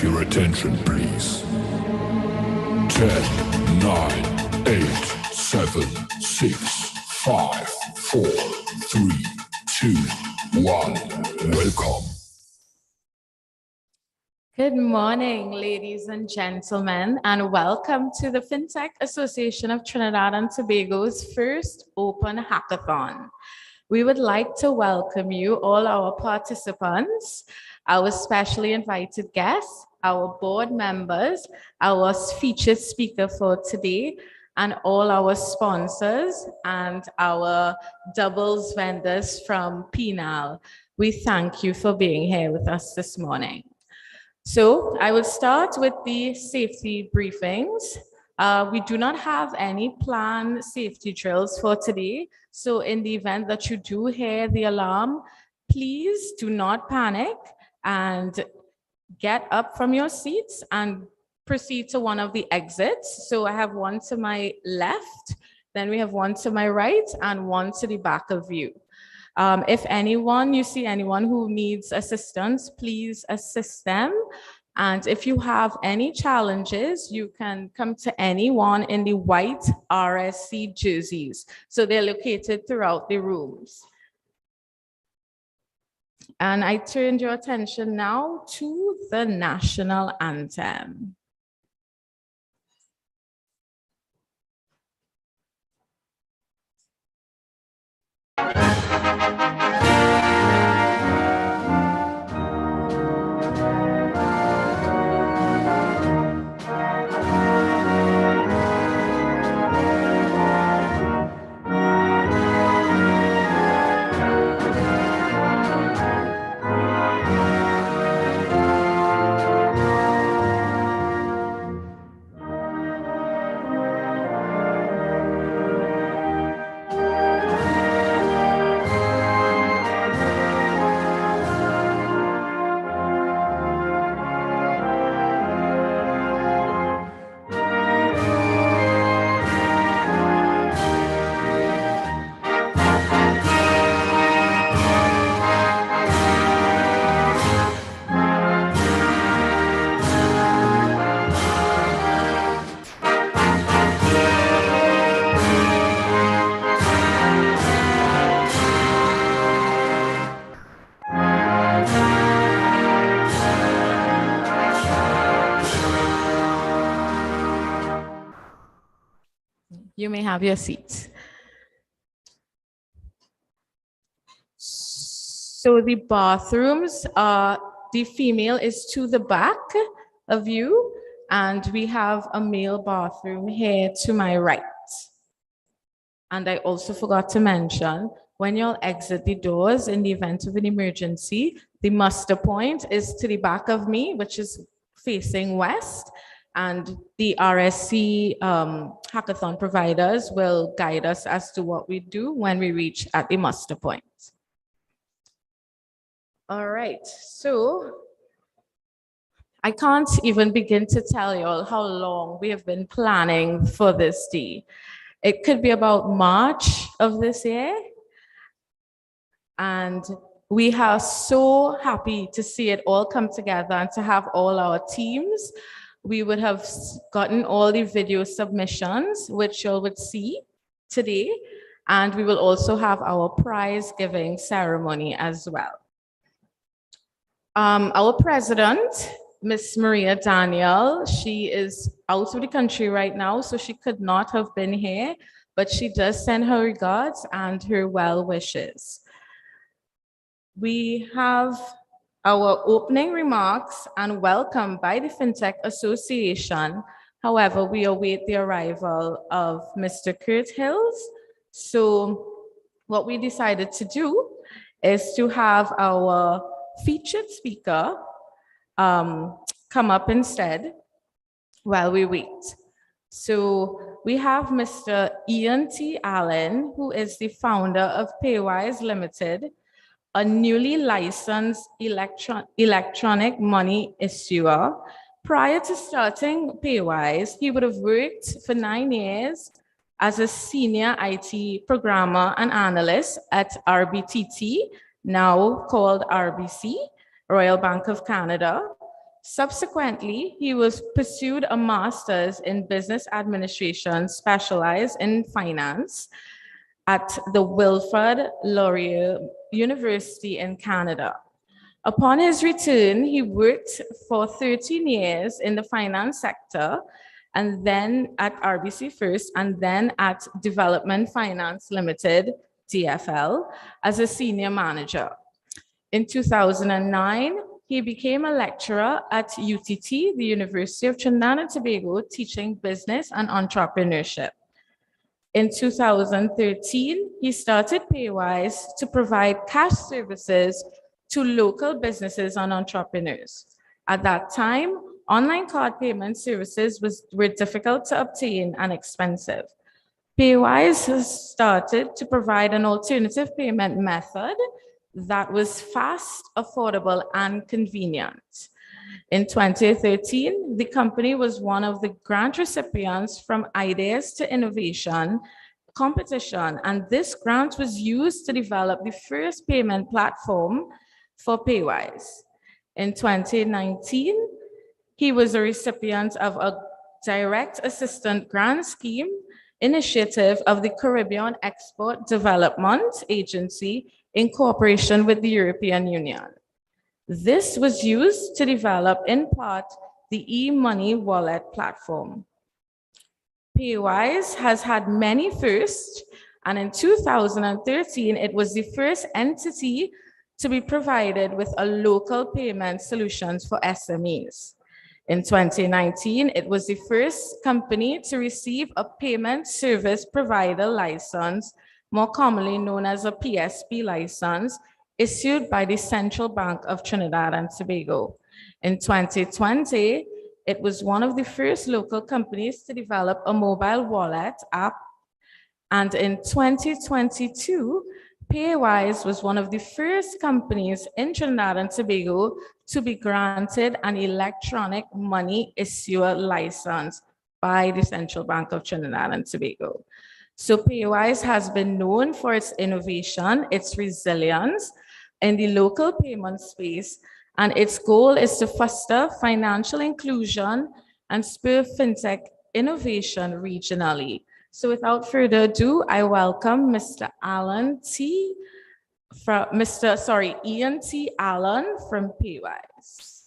your attention, please. 10, 9, 8, 7, 6, 5, 4, 3, 2, 1. Welcome. Good morning, ladies and gentlemen, and welcome to the FinTech Association of Trinidad and Tobago's first Open Hackathon. We would like to welcome you, all our participants, our specially invited guests, our board members, our featured speaker for today, and all our sponsors and our doubles vendors from PNAL. We thank you for being here with us this morning. So I will start with the safety briefings. We do not have any planned safety drills for today. So in the event that you do hear the alarm, please do not panic and get up from your seats and proceed to one of the exits. So I have one to my left, then we have one to my right and one to the back of you. If you see anyone who needs assistance, please assist them. And if you have any challenges, you can come to anyone in the white RSC jerseys. So they're located throughout the rooms. And I turn your attention now to the national anthem. You may have your seats. So the bathrooms, the female is to the back of you, and we have a male bathroom here to my right. And I also forgot to mention, when you'll exit the doors in the event of an emergency, the muster point is to the back of me, which is facing west. And the RSC hackathon providers will guide us as to what we do when we reach at the muster point. All right, so I can't even begin to tell you all how long we have been planning for this day. It could be about March of this year. And we are so happy to see it all come together and to have all our teams. We would have gotten all the video submissions, which you would see today. And we will also have our prize giving ceremony as well. Our president, Miss Maria Daniel, she is out of the country right now, so she could not have been here, but she does send her regards and her well wishes. We have our opening remarks and welcome by the FinTech Association. However, we await the arrival of Mr. Kurt Hills. So what we decided to do is to have our featured speaker come up instead while we wait. So we have Mr. Ian T. Allen, who is the founder of Paywise Limited, a newly licensed electronic money issuer. Prior to starting Paywise, he would have worked for 9 years as a senior IT programmer and analyst at RBTT, now called RBC, Royal Bank of Canada. Subsequently, he was pursued a master's in business administration, specialized in finance at the Wilfrid Laurier University in Canada. Upon his return, he worked for 13 years in the finance sector and then at RBC first and then at Development Finance Limited, DFL, as a senior manager. In 2009, he became a lecturer at UTT, the University of Trinidad and Tobago, teaching business and entrepreneurship. In 2013, he started Paywise to provide cash services to local businesses and entrepreneurs. At that time, online card payment services were difficult to obtain and expensive. Paywise has started to provide an alternative payment method that was fast, affordable, and convenient. In 2013, the company was one of the grant recipients from Ideas to Innovation competition, and this grant was used to develop the first payment platform for Paywise. In 2019, he was a recipient of a direct assistant grant scheme initiative of the Caribbean Export Development Agency in cooperation with the European Union. This was used to develop, in part, the e-money wallet platform. Paywise has had many firsts, and in 2013, it was the first entity to be provided with a local payment solutions for SMEs. In 2019, it was the first company to receive a payment service provider license, more commonly known as a PSP license, issued by the Central Bank of Trinidad and Tobago. In 2020, it was one of the first local companies to develop a mobile wallet app. And in 2022, Paywise was one of the first companies in Trinidad and Tobago to be granted an electronic money issuer license by the Central Bank of Trinidad and Tobago. So Paywise has been known for its innovation, its resilience in the local payment space, and its goal is to foster financial inclusion and spur fintech innovation regionally. So without further ado, I welcome Mr. Ian T. Allen from Paywise.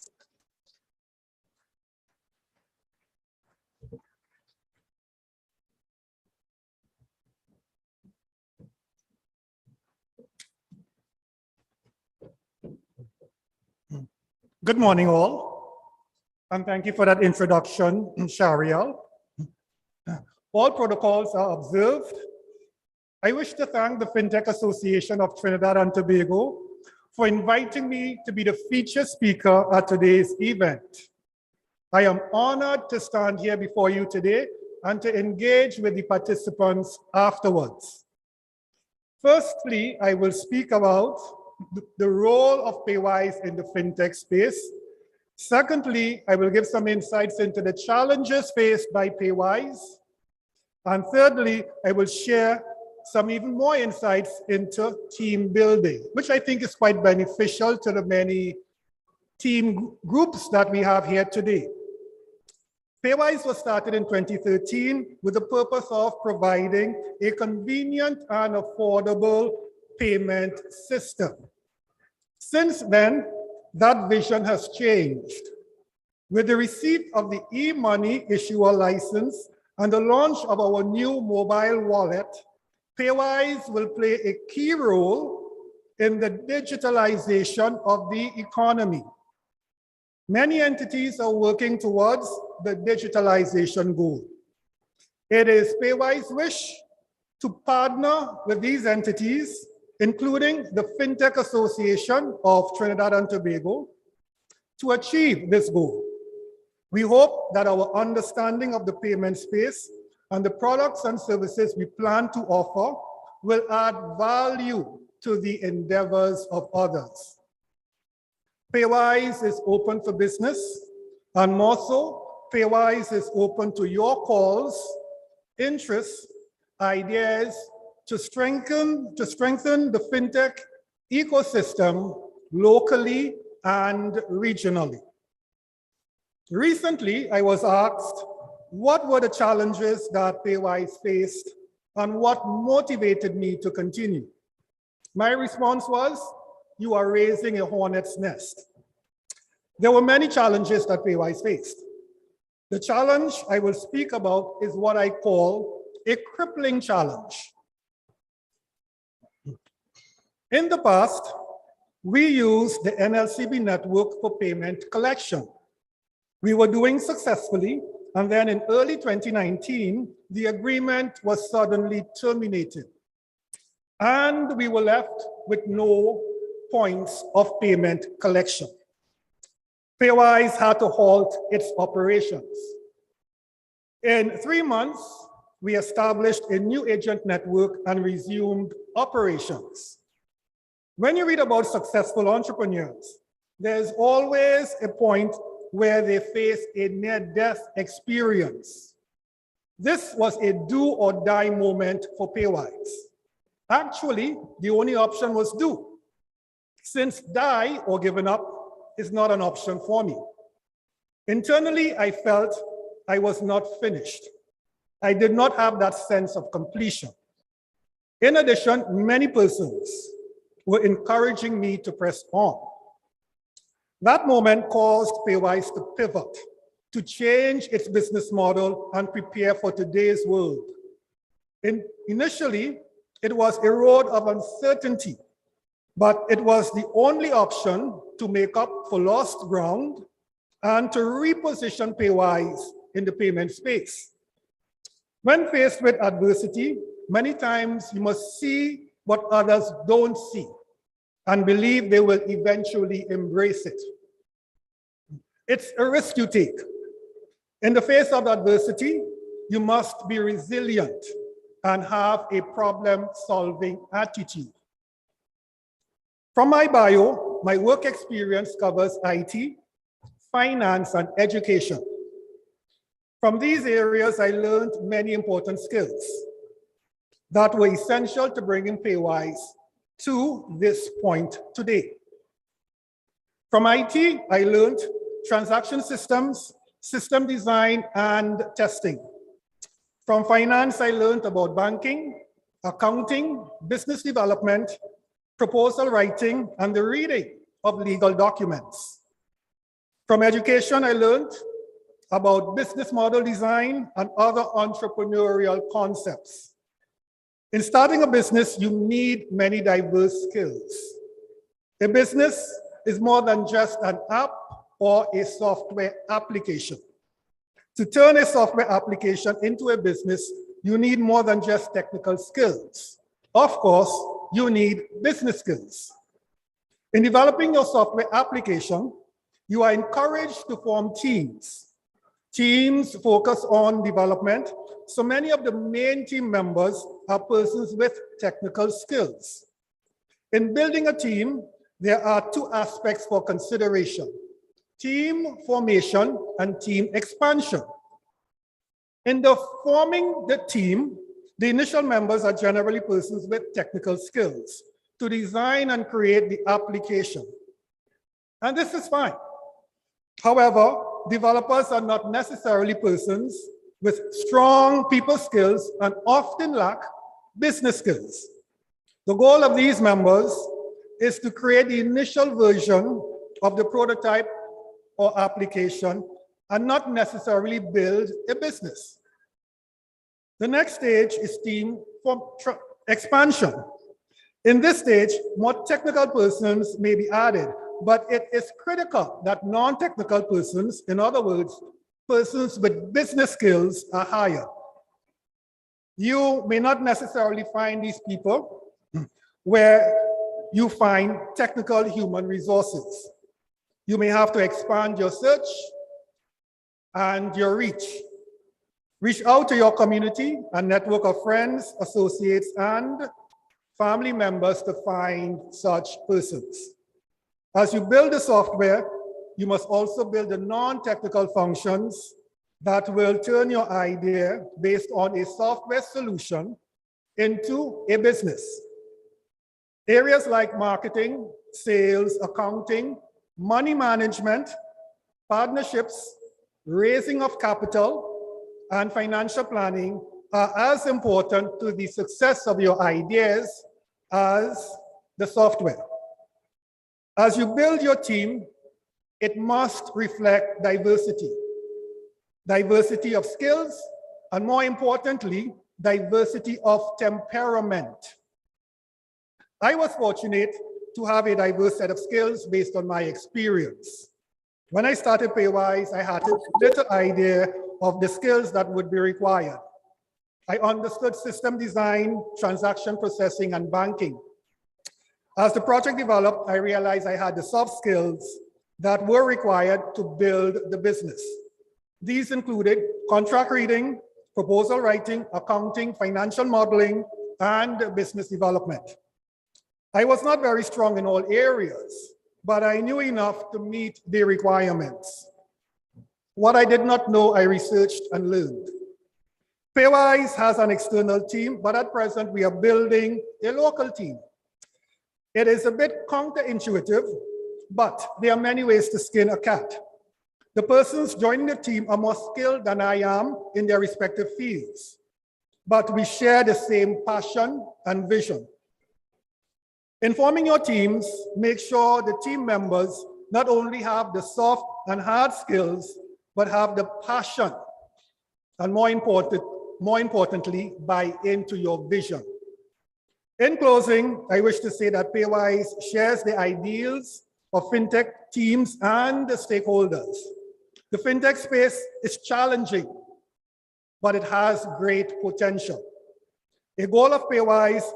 Good morning, all, and thank you for that introduction, Shariel. All protocols are observed. I wish to thank the FinTech Association of Trinidad and Tobago for inviting me to be the featured speaker at today's event. I am honored to stand here before you today and to engage with the participants afterwards. Firstly, I will speak about the role of Paywise in the fintech space. Secondly, I will give some insights into the challenges faced by Paywise. And thirdly, I will share some even more insights into team building, which I think is quite beneficial to the many team groups that we have here today. Paywise was started in 2013 with the purpose of providing a convenient and affordable payment system. Since then, that vision has changed. With the receipt of the e-money issuer license and the launch of our new mobile wallet, Paywise will play a key role in the digitalization of the economy. Many entities are working towards the digitalization goal. It is Paywise's wish to partner with these entities, including the FinTech Association of Trinidad and Tobago, to achieve this goal. We hope that our understanding of the payment space and the products and services we plan to offer will add value to the endeavors of others. Paywise is open for business, and more so, Paywise is open to your calls, interests, ideas to strengthen the fintech ecosystem locally and regionally. Recently, I was asked what were the challenges that Paywise faced and what motivated me to continue. My response was, you are raising a hornet's nest. There were many challenges that Paywise faced. The challenge I will speak about is what I call a crippling challenge. In the past, we used the NLCB network for payment collection. We were doing successfully, and then in early 2019, the agreement was suddenly terminated. And we were left with no points of payment collection. Paywise had to halt its operations. In 3 months, we established a new agent network and resumed operations. When you read about successful entrepreneurs, there's always a point where they face a near-death experience. This was a do or die moment for Paywise. Actually, the only option was do, since die or giving up is not an option for me. Internally, I felt I was not finished. I did not have that sense of completion. In addition, many persons were encouraging me to press on. That moment caused Paywise to pivot, to change its business model and prepare for today's world. Initially, it was a road of uncertainty, but it was the only option to make up for lost ground and to reposition Paywise in the payment space. When faced with adversity, many times you must see what others don't see and believe they will eventually embrace it. It's a risk you take. In the face of adversity, you must be resilient and have a problem-solving attitude. From my bio, my work experience covers IT, finance, and education. From these areas, I learned many important skills that were essential to bringing Paywise to this point today. From IT, I learned transaction systems, system design, and testing. From finance, I learned about banking, accounting, business development, proposal writing, and the reading of legal documents. From education, I learned about business model design and other entrepreneurial concepts. In starting a business, you need many diverse skills. A business is more than just an app or a software application. To turn a software application into a business, you need more than just technical skills. Of course, you need business skills. In developing your software application, you are encouraged to form teams. Teams focus on development, so many of the main team members are persons with technical skills. In building a team, there are two aspects for consideration: team formation and team expansion. In the forming the team, the initial members are generally persons with technical skills to design and create the application. And this is fine. However, developers are not necessarily persons with strong people skills and often lack business skills. The goal of these members is to create the initial version of the prototype or application and not necessarily build a business. The next stage is team expansion. In this stage, more technical persons may be added, but it is critical that non-technical persons, in other words, persons with business skills, are hired. You may not necessarily find these people where you find technical human resources. You may have to expand your search and your reach. Reach out to your community and network of friends, associates, and family members to find such persons. As you build the software, you must also build the non-technical functions that will turn your idea based on a software solution into a business. Areas like marketing, sales, accounting, money management, partnerships, raising of capital, and financial planning are as important to the success of your ideas as the software. As you build your team, it must reflect diversity. Diversity of skills, and more importantly, diversity of temperament. I was fortunate to have a diverse set of skills based on my experience. When I started Paywise, I had a little idea of the skills that would be required. I understood system design, transaction processing, and banking. As the project developed, I realized I had the soft skills that were required to build the business. These included contract reading, proposal writing, accounting, financial modeling, and business development. I was not very strong in all areas, but I knew enough to meet the requirements. What I did not know, I researched and learned. Paywise has an external team, but at present we are building a local team. It is a bit counterintuitive, but there are many ways to skin a cat. The persons joining the team are more skilled than I am in their respective fields, but we share the same passion and vision. In forming your teams, make sure the team members not only have the soft and hard skills, but have the passion, and more importantly, buy into your vision. In closing, I wish to say that Paywise shares the ideals of fintech teams and the stakeholders. The fintech space is challenging, but it has great potential. A goal of Paywise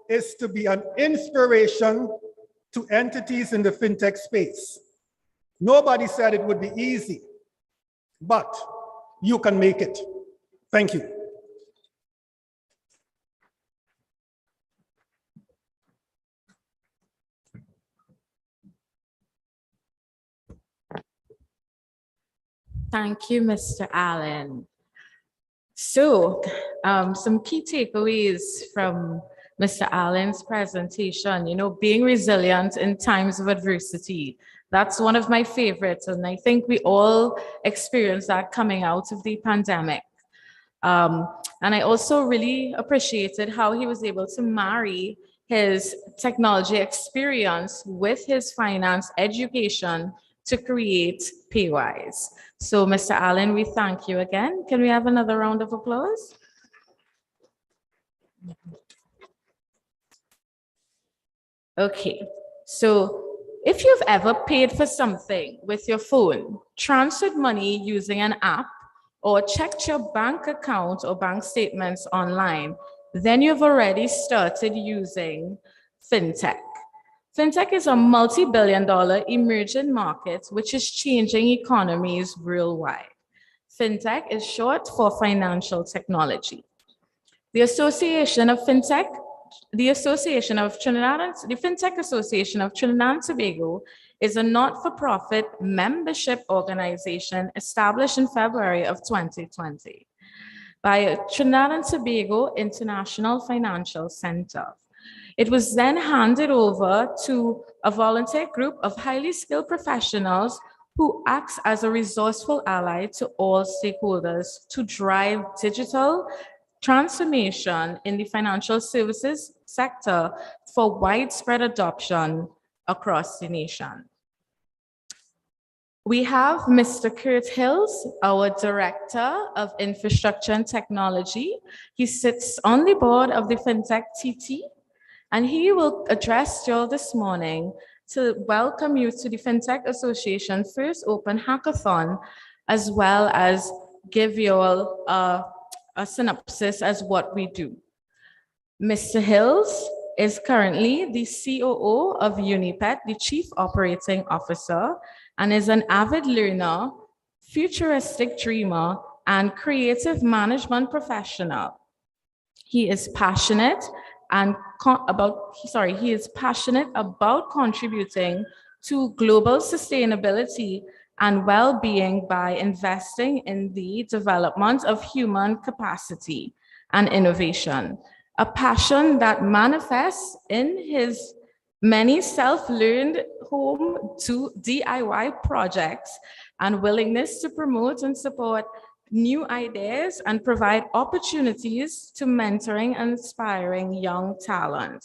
is to be an inspiration to entities in the fintech space. Nobody said it would be easy, but you can make it. Thank you. Thank you, Mr. Allen. So, some key takeaways from Mr. Allen's presentation, being resilient in times of adversity. That's one of my favorites, and I think we all experienced that coming out of the pandemic. And I also really appreciated how he was able to marry his technology experience with his finance education to create Paywise. So, Mr. Allen, we thank you again. Can we have another round of applause? Okay, so if you've ever paid for something with your phone, transferred money using an app, or checked your bank account or bank statements online, then you've already started using fintech. Fintech is a multi-billion-dollar emerging market which is changing economies worldwide. Fintech is short for financial technology. The Association of Fintech, the Fintech Association of Trinidad and Tobago is a not-for-profit membership organization established in February of 2020 by Trinidad and Tobago International Financial Center. It was then handed over to a volunteer group of highly skilled professionals who acts as a resourceful ally to all stakeholders to drive digital transformation in the financial services sector for widespread adoption across the nation. We have Mr. Kurt Hills, our Director of Infrastructure and Technology. He sits on the board of the FintechTT, and he will address you all this morning to welcome you to the Fintech Association First Open Hackathon, as well as give you all a synopsis as what we do. Mr. Hills is currently the COO of Unipet, the Chief Operating Officer, and is an avid learner, futuristic dreamer, and creative management professional. He is passionate about contributing to global sustainability and well-being by investing in the development of human capacity and innovation, a passion that manifests in his many self-learned home to DIY projects and willingness to promote and support new ideas and provide opportunities to mentoring and inspiring young talent.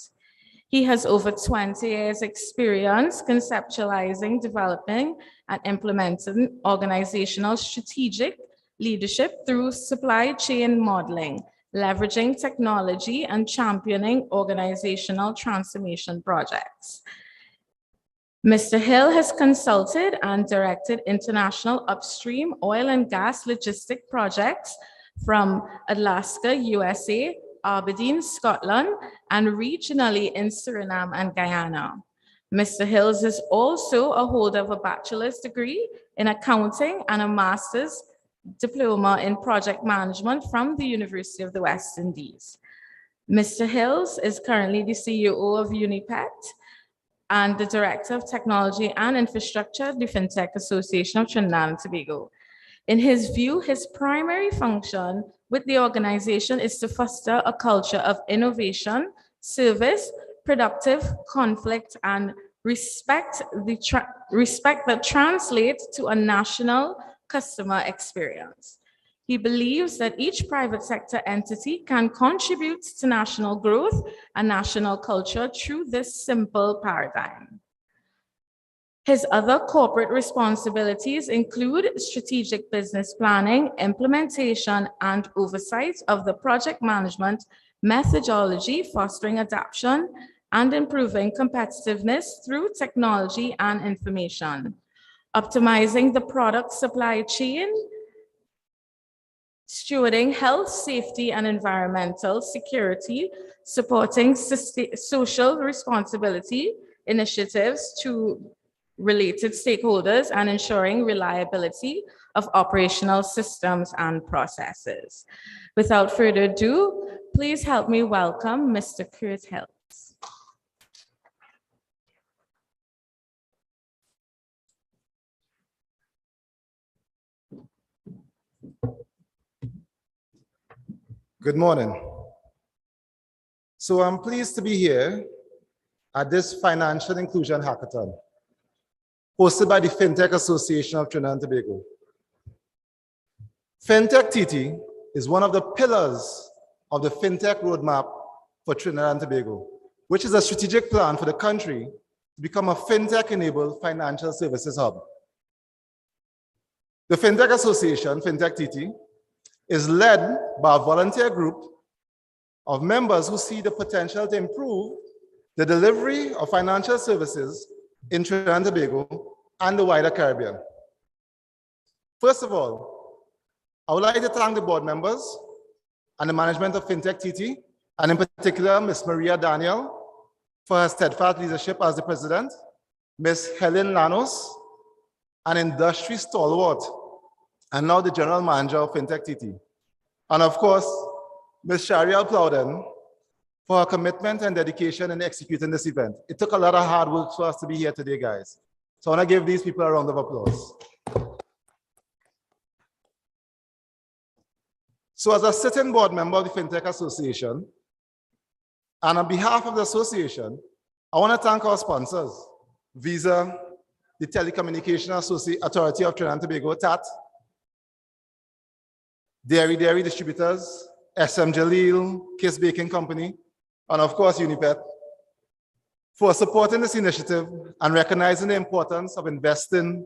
He has over 20 years experience conceptualizing, developing, and implementing organizational strategic leadership through supply chain modeling, leveraging technology, and championing organizational transformation projects. Mr. Hill has consulted and directed international upstream oil and gas logistic projects from Alaska, USA, Aberdeen, Scotland, and regionally in Suriname and Guyana. Mr. Hills is also a holder of a bachelor's degree in accounting and a master's diploma in project management from the University of the West Indies. Mr. Hills is currently the CEO of Unipet and the Director of Technology and Infrastructure, the FinTech Association of Trinidad and Tobago. In his view, his primary function with the organization is to foster a culture of innovation, service, productive conflict, and respect that translates to a national customer experience. He believes that each private sector entity can contribute to national growth and national culture through this simple paradigm. His other corporate responsibilities include strategic business planning, implementation, and oversight of the project management methodology, fostering adoption and improving competitiveness through technology and information, optimizing the product supply chain, stewarding health, safety, and environmental security, supporting social responsibility initiatives to related stakeholders, and ensuring reliability of operational systems and processes. Without further ado, please help me welcome Mr. Kurt Hills. Good morning. So I'm pleased to be here at this Financial Inclusion Hackathon, hosted by the FinTech Association of Trinidad and Tobago. FintechTT is one of the pillars of the FinTech roadmap for Trinidad and Tobago, which is a strategic plan for the country to become a FinTech-enabled financial services hub. The FinTech Association, FintechTT, is led by a volunteer group of members who see the potential to improve the delivery of financial services in Trinidad and Tobago and the wider Caribbean. First of all, I would like to thank the board members and the management of FintechTT, and in particular, Ms. Maria Daniel, for her steadfast leadership as the president, Ms. Helen Lanos, an industry stalwart, and now the general manager of FintechTT. And of course, Ms. Shariel Plowden, for her commitment and dedication in executing this event. It took a lot of hard work for us to be here today, guys. So I want to give these people a round of applause. So as a sitting board member of the FinTech Association, and on behalf of the association, I want to thank our sponsors, Visa, the Telecommunication Authority of Trinidad and Tobago, TAT, Dairy Distributors, SM Jalil, Kiss Baking Company, and of course, Unipet, for supporting this initiative and recognizing the importance of investing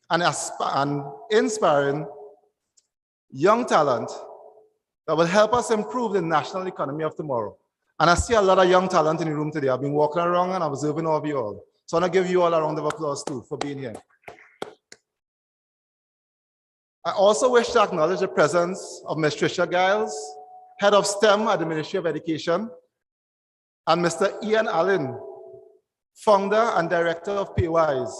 and inspiring young talent that will help us improve the national economy of tomorrow. And I see a lot of young talent in the room today. I've been walking around and observing all of you all. So I want to give you all a round of applause too for being here. I also wish to acknowledge the presence of Ms. Tricia Giles, Head of STEM at the Ministry of Education, and Mr. Ian Allen, Founder and Director of Paywise,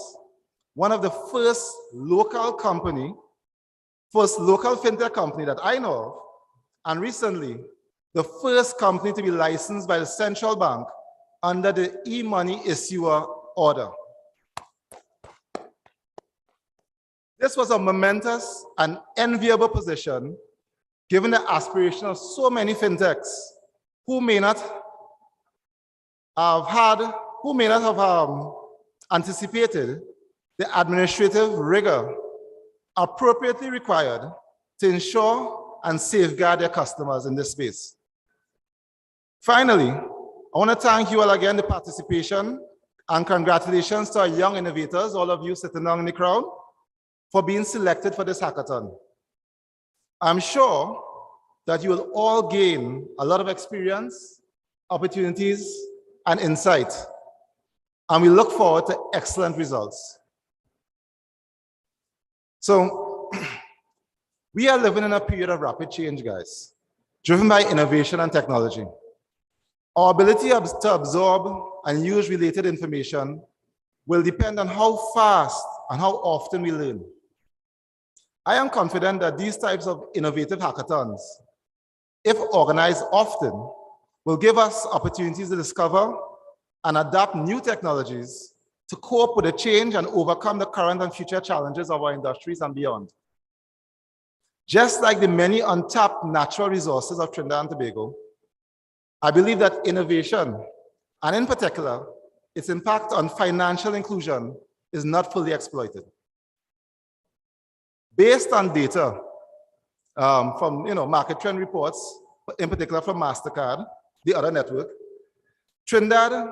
one of the first local fintech company that I know of, and recently, the first company to be licensed by the central bank under the e-money issuer order. This was a momentous and enviable position, given the aspiration of so many fintechs who may not have anticipated the administrative rigor appropriately required to ensure and safeguard their customers in this space. Finally, I want to thank you all again for the participation and congratulations to our young innovators, all of you sitting down in the crowd, for being selected for this hackathon. I'm sure that you will all gain a lot of experience, opportunities, and insight, and we look forward to excellent results. So, we are living in a period of rapid change, guys, driven by innovation and technology. Our ability to absorb and use related information will depend on how fast and how often we learn. I am confident that these types of innovative hackathons, if organized often, will give us opportunities to discover and adapt new technologies to cope with the change and overcome the current and future challenges of our industries and beyond. Just like the many untapped natural resources of Trinidad and Tobago, I believe that innovation, and in particular, its impact on financial inclusion, is not fully exploited. Based on data from market trend reports, in particular from MasterCard, the other network, Trinidad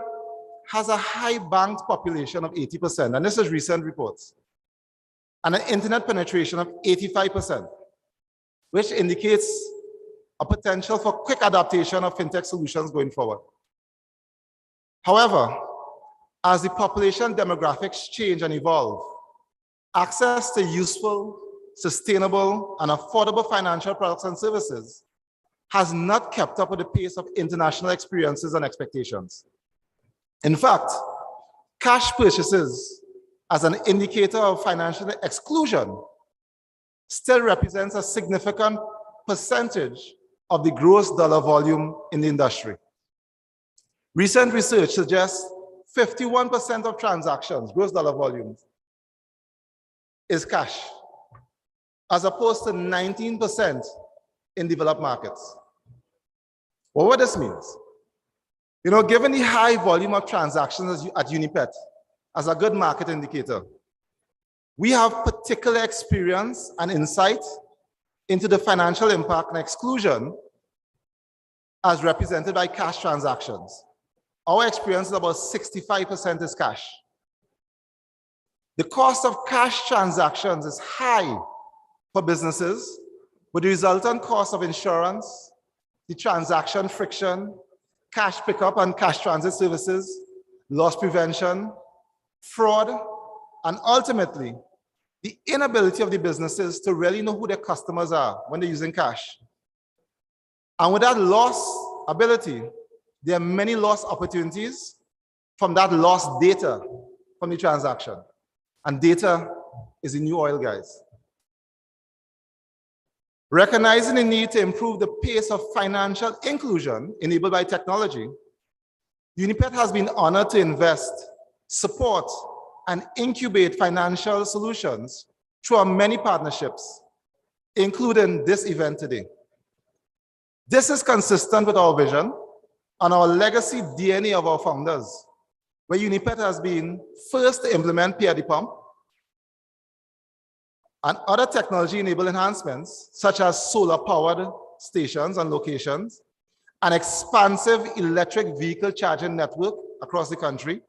has a high banked population of 80%, and this is recent reports, and an internet penetration of 85%, which indicates a potential for quick adaptation of fintech solutions going forward. However, as the population demographics change and evolve, access to useful, sustainable, and affordable financial products and services has not kept up with the pace of international experiences and expectations. In fact, cash purchases as an indicator of financial exclusion still represents a significant percentage of the gross dollar volume in the industry. Recent research suggests 51% of transactions, gross dollar volumes, is cash, as opposed to 19% in developed markets. Well, what this means? Given the high volume of transactions at Unipet as a good market indicator, we have particular experience and insight into the financial impact and exclusion as represented by cash transactions. Our experience is about 65% is cash. The cost of cash transactions is high for businesses, with the resultant cost of insurance, the transaction friction, cash pickup and cash transit services, loss prevention, fraud, and ultimately, the inability of the businesses to really know who their customers are when they're using cash. And with that loss ability, there are many lost opportunities from that lost data from the transaction. And data is the new oil, guys. Recognizing the need to improve the pace of financial inclusion enabled by technology, Unipet has been honored to invest, support, and incubate financial solutions through our many partnerships, including this event today. This is consistent with our vision and our legacy DNA of our founders, where Unipet has been first to implement Pay at the Pump and other technology-enabled enhancements, such as solar-powered stations and locations, an expansive electric vehicle charging network across the country,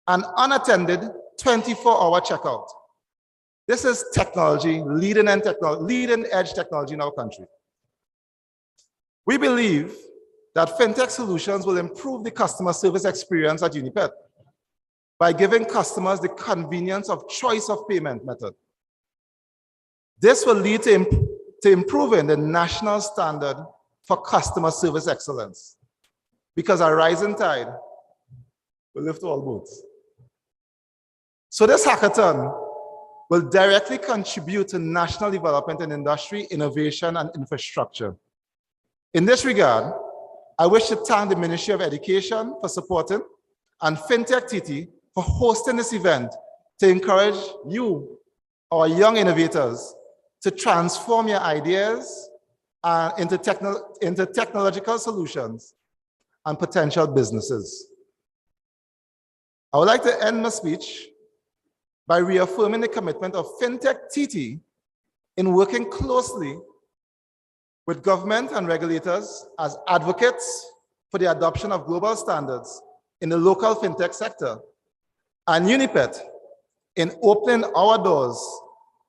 and unattended 24-hour checkout. This is technology, leading-edge technology in our country. We believe that fintech solutions will improve the customer service experience at Unipet by giving customers the convenience of choice of payment method. This will lead to improving the national standard for customer service excellence, because a rising tide will lift all boats. So this hackathon will directly contribute to national development in industry, innovation, and infrastructure. In this regard, I wish to thank the Ministry of Education for supporting and FintechTT for hosting this event to encourage you, our young innovators, to transform your ideas into technological solutions and potential businesses. I would like to end my speech by reaffirming the commitment of FintechTT in working closely with government and regulators as advocates for the adoption of global standards in the local fintech sector, and UNIPET in opening our doors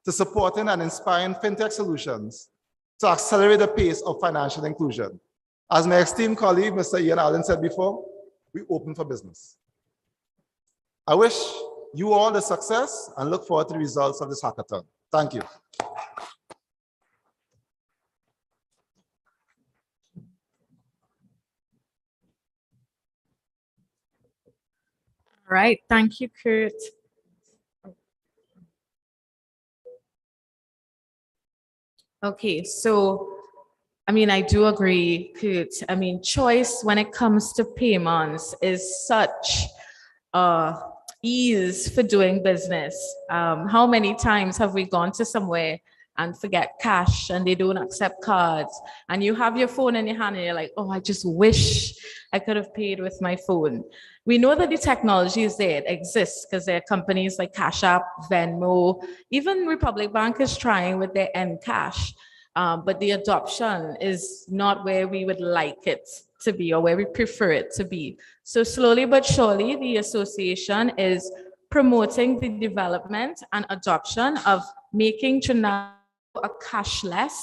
to supporting and inspiring fintech solutions to accelerate the pace of financial inclusion. As my esteemed colleague, Mr. Ian Allen, said before, we open for business. I wish you all the success and look forward to the results of this hackathon. Thank you. All right, thank you, Kurt. Okay, so I do agree, Kurt. Choice when it comes to payments is such ease for doing business. How many times have we gone to somewhere and forget cash and they don't accept cards, and you have your phone in your hand and you're like, oh, I just wish I could have paid with my phone. We know that the technology is there, it exists, because there are companies like Cash App, Venmo, even Republic Bank is trying with their Cash. But the adoption is not where we would like it to be or where we prefer it to be. So slowly but surely, the association is promoting the development and adoption of making Trinidad a cashless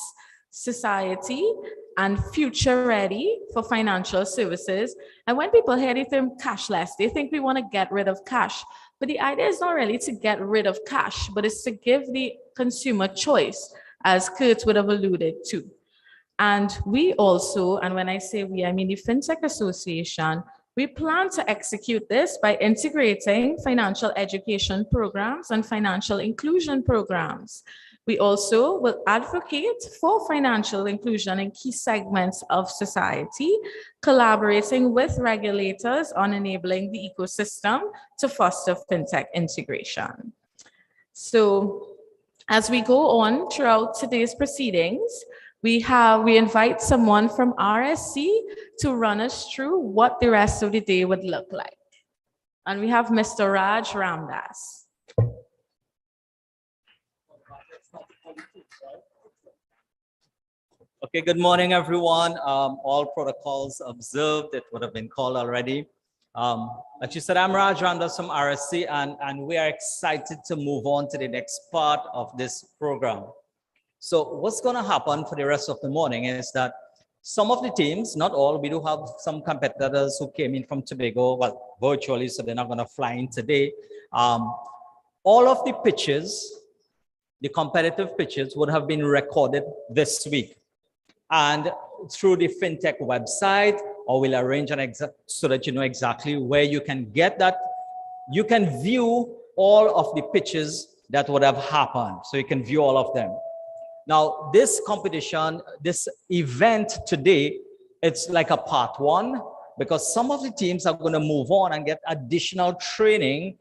society and future ready for financial services. And when people hear the term cashless, they think we want to get rid of cash. But the idea is not really to get rid of cash, but it's to give the consumer choice, as Kurt would have alluded to. And we also, and when I say we, I mean the FinTech Association, we plan to execute this by integrating financial education programs and financial inclusion programs. We also will advocate for financial inclusion in key segments of society, collaborating with regulators on enabling the ecosystem to foster FinTech integration. So as we go on throughout today's proceedings, we invite someone from RSC to run us through what the rest of the day would look like. And we have Mr. Raj Ramdas. Okay, good morning, everyone. All protocols observed, it would have been called already. Like you said, I'm Raj Ramdas from RSC, and we are excited to move on to the next part of this program. So what's going to happen for the rest of the morning is that some of the teams, not all, we do have some competitors who came in from Tobago, well, virtually, so they're not going to fly in today. All of the pitches, the competitive pitches, would have been recorded this week. And through the FinTech website, or we'll arrange so that you know exactly where you can get that. You can view all of the pitches that would have happened. So you can view all of them. Now, this competition, this event today, it's like a part one, because some of the teams are going to move on and get additional training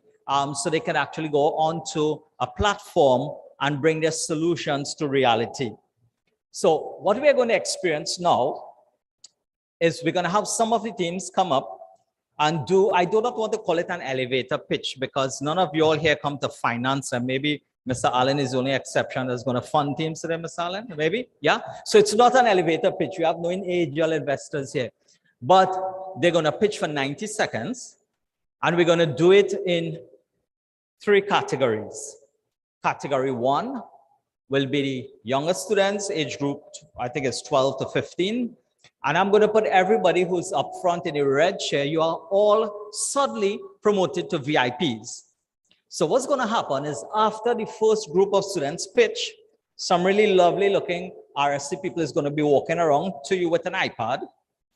so they can actually go onto a platform and bring their solutions to reality. So what we are going to experience now is we're going to have some of the teams come up and do, I do not want to call it an elevator pitch because none of you all here come to finance, and maybe Mr. Allen is the only exception that's going to fund teams today, Mr. Allen, maybe, yeah? So it's not an elevator pitch. We have no angel investors here, but they're going to pitch for 90 seconds, and we're going to do it in 3 categories. Category 1 will be the younger students, age group, I think it's 12 to 15. And I'm going to put everybody who's up front in the red chair. You are all suddenly promoted to VIPs. So what's going to happen is after the first group of students pitch, some really lovely looking RSC people is going to be walking around to you with an iPad.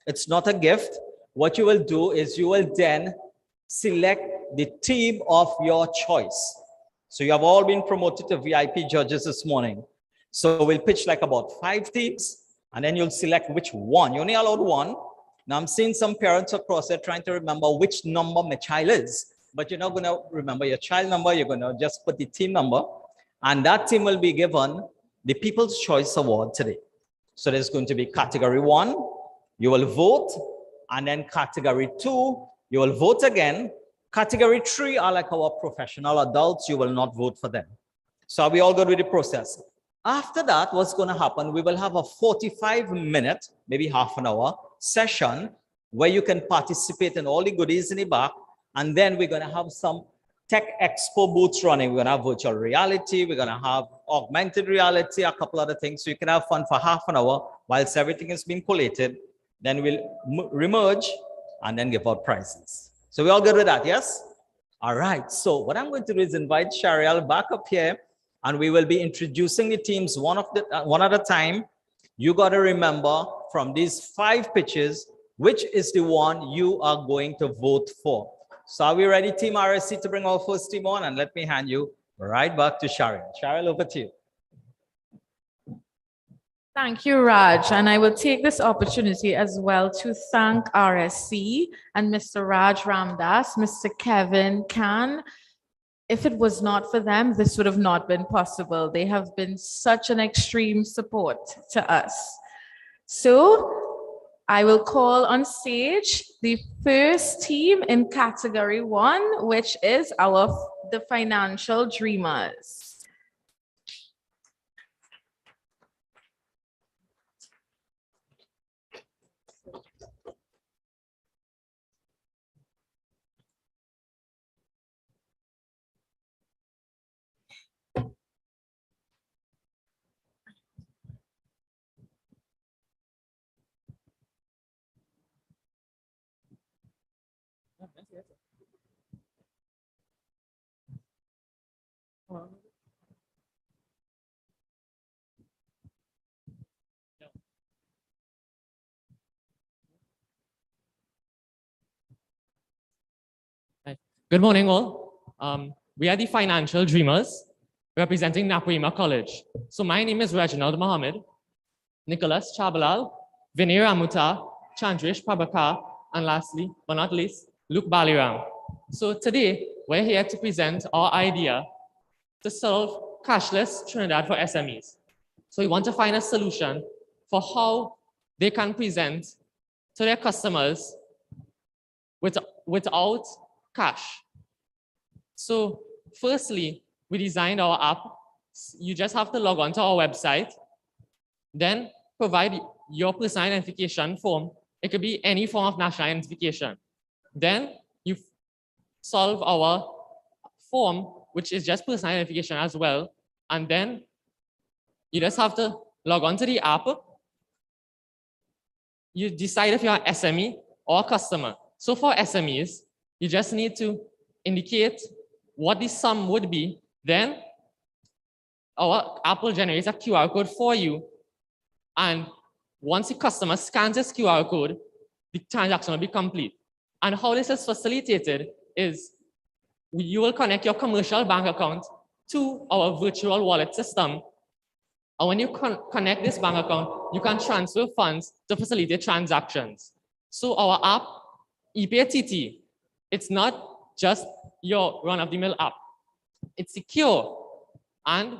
It's not a gift. What you will do is you will then select the team of your choice. So you have all been promoted to VIP judges this morning. So we'll pitch like about 5 teams, and then you'll select which one. You're only allowed 1. Now I'm seeing some parents across there trying to remember which number my child is, but you're not going to remember your child number. You're going to just put the team number, and that team will be given the People's Choice Award today. So there's going to be category 1, you will vote, and then category 2, you will vote again. Category 3 are like our professional adults. You will not vote for them. So are we all good with the process? After that, what's going to happen? We will have a 45-minute, maybe half an hour session where you can participate in all the goodies in the back. And then we're going to have some tech expo booths running. We're going to have virtual reality. We're going to have augmented reality, a couple other things. So you can have fun for half an hour whilst everything is being collated. Then we'll remerge and then give out prizes. So we all good with that, yes? All right. So what I'm going to do is invite Sharial back up here, and we will be introducing the teams one at a time. You got to remember from these 5 pitches, which is the one you are going to vote for. So are we ready, Team RSC, to bring our first team on? And let me hand you right back to Sharial. Sharial, over to you. Thank you, Raj. And I will take this opportunity as well to thank RSC and Mr. Raj Ramdas, Mr. Kevin Khan. If it was not for them, this would have not been possible. They have been such an extreme support to us. So I will call on stage the first team in category 1, which is the Financial Dreamers. Good morning, all. We are the Financial Dreamers, representing Napoima College. So my name is Reginald Mohammed, Nicholas Chabalal, Vinay Ramuta, Chandresh Prabhakar, and lastly, but not least, Luke Baliram. So today, we're here to present our idea to solve cashless Trinidad for SMEs. So we want to find a solution for how they can present to their customers without cash. So firstly, we designed our app. You just have to log on to our website, then provide your personal identification form. It could be any form of national identification. Then you solve our form, which is just personal identification as well. And then you just have to log on to the app. You decide if you're an SME or a customer. So for SMEs, you just need to indicate what the sum would be. Then our app will generate a QR code for you. And once the customer scans this QR code, the transaction will be complete. And how this is facilitated is you will connect your commercial bank account to our virtual wallet system. And when you connect this bank account, you can transfer funds to facilitate transactions. So our app, FintechTT, it's not just your run-of-the-mill app. It's secure and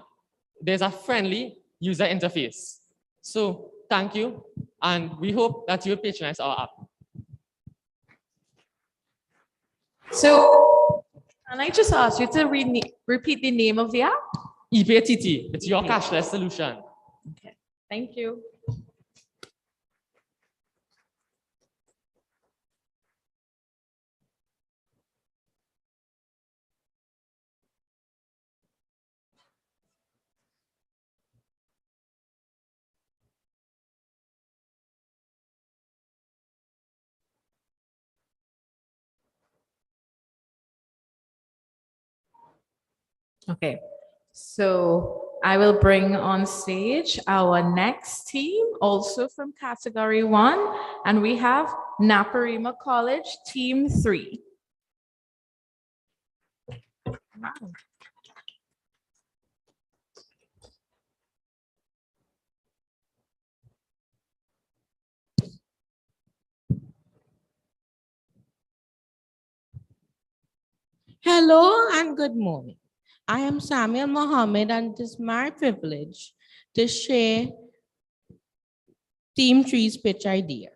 there's a friendly user interface. So thank you, and we hope that you'll patronize our app. So can I just ask you to repeat the name of the app? FintechTT, it's your cashless solution. Okay, thank you. Okay, so I will bring on stage our next team, also from category 1, and we have Naparima College, team 3. Wow. Hello and good morning. I am Samuel Mohammed, and it is my privilege to share Team 3's pitch idea.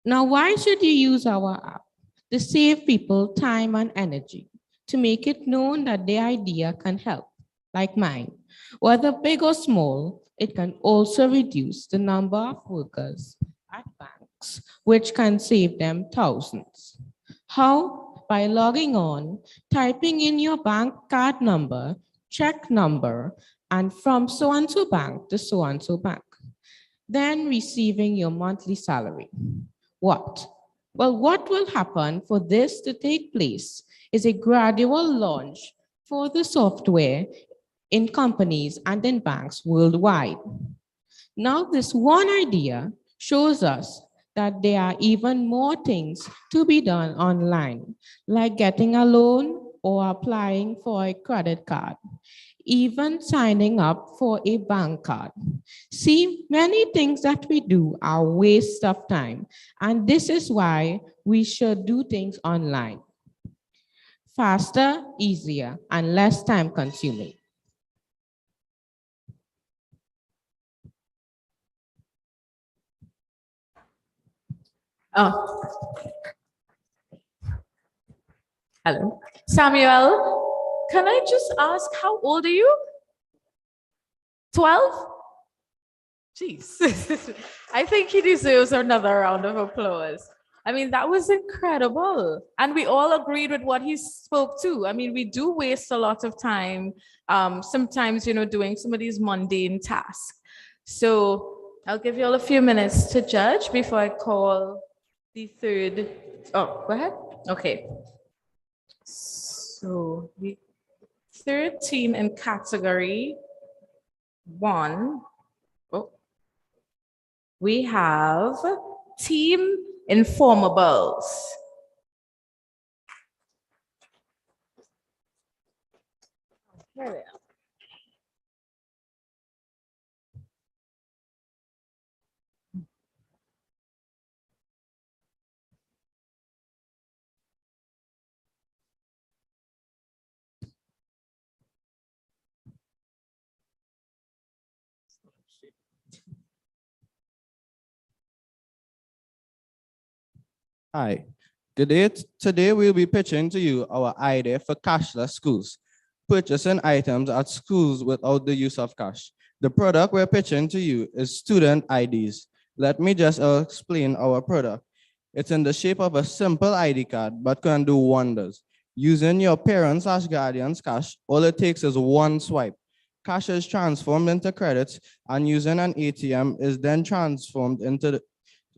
Now, why should you use our app? To save people time and energy, to make it known that their idea can help, like mine. Whether big or small, it can also reduce the number of workers at banks, which can save them thousands. How? By logging on, typing in your bank card number, check number, and from so-and-so bank to so-and-so bank. Then receiving your monthly salary. What? Well, what will happen for this to take place is a gradual launch for the software in companies and in banks worldwide. Now, this one idea shows us that there are even more things to be done online, like getting a loan or applying for a credit card, even signing up for a bank card. See, many things that we do are waste of time, and this is why we should do things online. Faster, easier, and less time consuming. Oh. Hello. Samuel, can I just ask, how old are you? 12? Jeez. I think he deserves another round of applause. I mean, that was incredible. And we all agreed with what he spoke to. I mean, we do waste a lot of time, sometimes, doing some of these mundane tasks. So I'll give you all a few minutes to judge before I call the third. Oh, go ahead. Okay. So the third team in category 1. Oh, we have Team Informables. Here we are. Hi, today we'll be pitching to you our idea for cashless schools, purchasing items at schools without the use of cash. The product we're pitching to you is student IDs. Let me just explain our product. It's in the shape of a simple ID card, but can do wonders. Using your parents/guardians' cash, all it takes is one swipe. Cash is transformed into credits, and using an ATM is then transformed into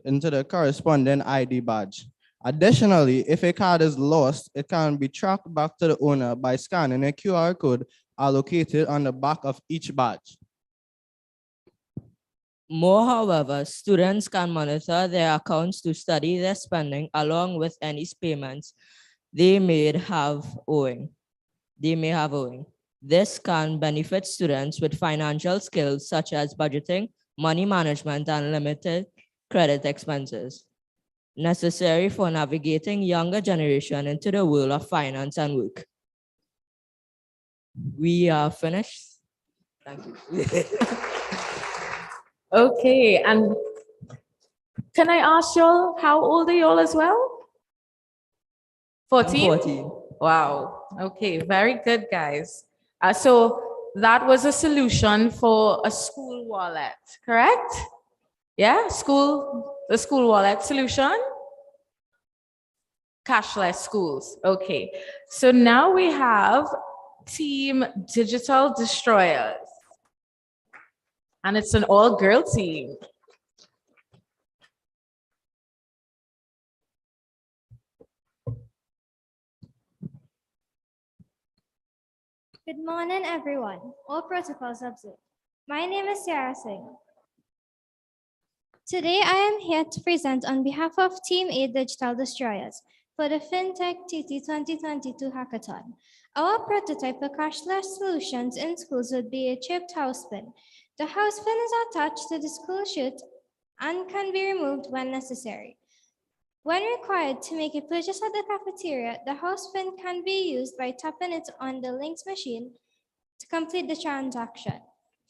the corresponding ID badge. Additionally, if a card is lost, it can be tracked back to the owner by scanning a QR code allocated on the back of each badge. More, however, students can monitor their accounts to study their spending along with any payments they may have owing. This can benefit students with financial skills such as budgeting, money management, and limited credit expenses, necessary for navigating younger generation into the world of finance and work. We are finished. Thank you. Okay, and can I ask y'all, how old are y'all as well? 14? 14. Wow. Okay, very good, guys. So that was a solution for a school wallet, correct? Yeah, the school wallet solution. Cashless schools. Okay, so now we have Team Digital Destroyers. And it's an all-girl team. Good morning, everyone. All protocols observed. My name is Sarah Singh. Today, I am here to present on behalf of Team A Digital Destroyers for the FintechTT 2022 Hackathon. Our prototype for cashless solutions in schools would be a chipped house pin. The house pin is attached to the school chute and can be removed when necessary. When required to make a purchase at the cafeteria, the house pin can be used by tapping it on the links machine to complete the transaction.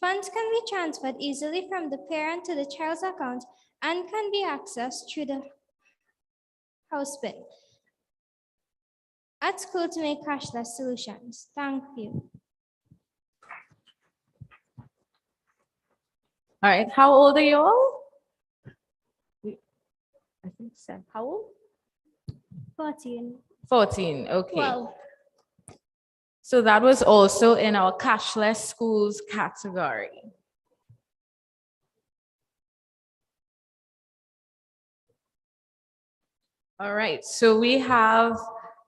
Funds can be transferred easily from the parent to the child's account and can be accessed through the house pin. at school to make cashless solutions. Thank you. All right, how old are you all? I think Sam, how old? 14. 14, okay. 12. So that was also in our cashless schools category. All right, so we have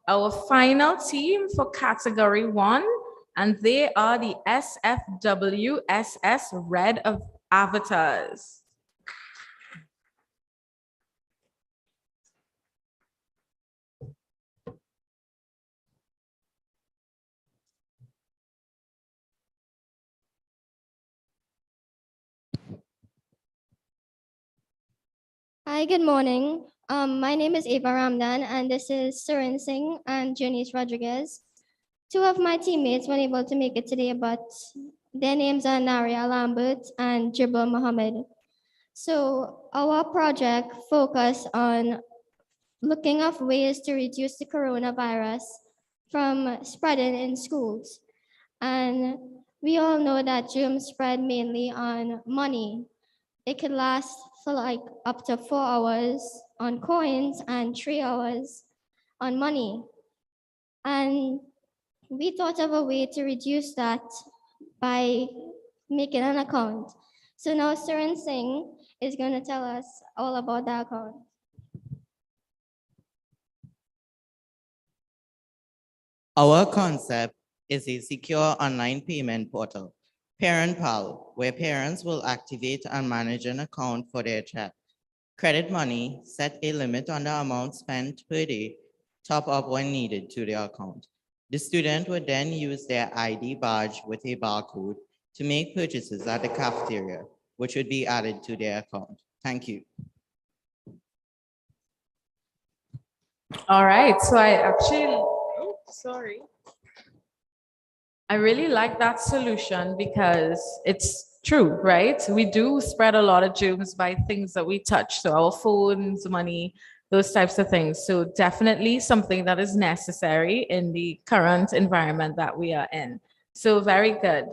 our final team for category 1, and they are the SFWSS Red of Avatars. Hi, good morning. My name is Ava Ramdan, and this is Surin Singh and Janice Rodriguez. Two of my teammates weren't able to make it today, but their names are Naria Lambert and Jibril Mohammed. So our project focused on looking at ways to reduce the coronavirus from spreading in schools. And we all know that germs spread mainly on money. It could last for like up to 4 hours on coins and 3 hours on money. And we thought of a way to reduce that by making an account. So now Surin Singh is going to tell us all about the account. Our concept is a secure online payment portal, ParentPal, where parents will activate and manage an account for their child. Credit Money set a limit on the amount spent per day, top up when needed to the account. The student would then use their ID badge with a barcode to make purchases at the cafeteria, which would be added to their account. Thank you. All right, so I actually, sorry. I really like that solution because it's true, right? We do spread a lot of germs by things that we touch, so our phones, money, those types of things. So definitely something that is necessary in the current environment that we are in. So very good.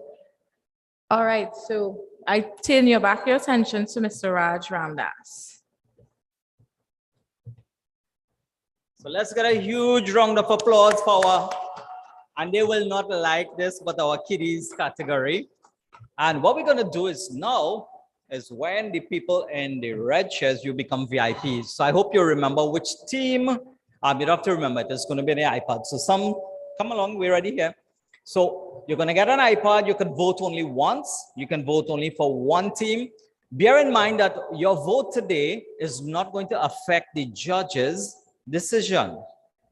All right, so I turn your attention to Mr. Raj Ramdas. So let's get a huge round of applause for our, and they will not like this, but our kiddies category. And what we're going to do is now is when the people in the red chairs, you become VIPs. So I hope you remember which team. You don't have to remember, it's going to be the iPad. So some, come along, we're ready here. So you're going to get an iPad. You can vote only once. You can vote only for one team. Bear in mind that your vote today is not going to affect the judges' decision.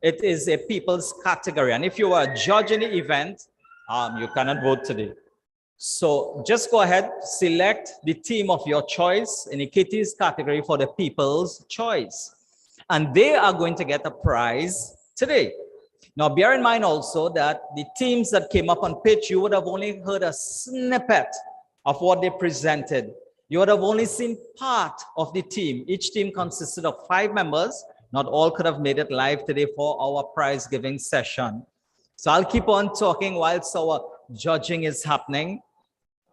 It is a people's category. And if you are a judge in the event, you cannot vote today. So just go ahead, select the team of your choice in the kitties category for the people's choice. And they are going to get a prize today. Now, bear in mind also that the teams that came up on pitch, you would have only heard a snippet of what they presented. You would have only seen part of the team. Each team consisted of 5 members. Not all could have made it live today for our prize giving session. So I'll keep on talking whilst our judging is happening.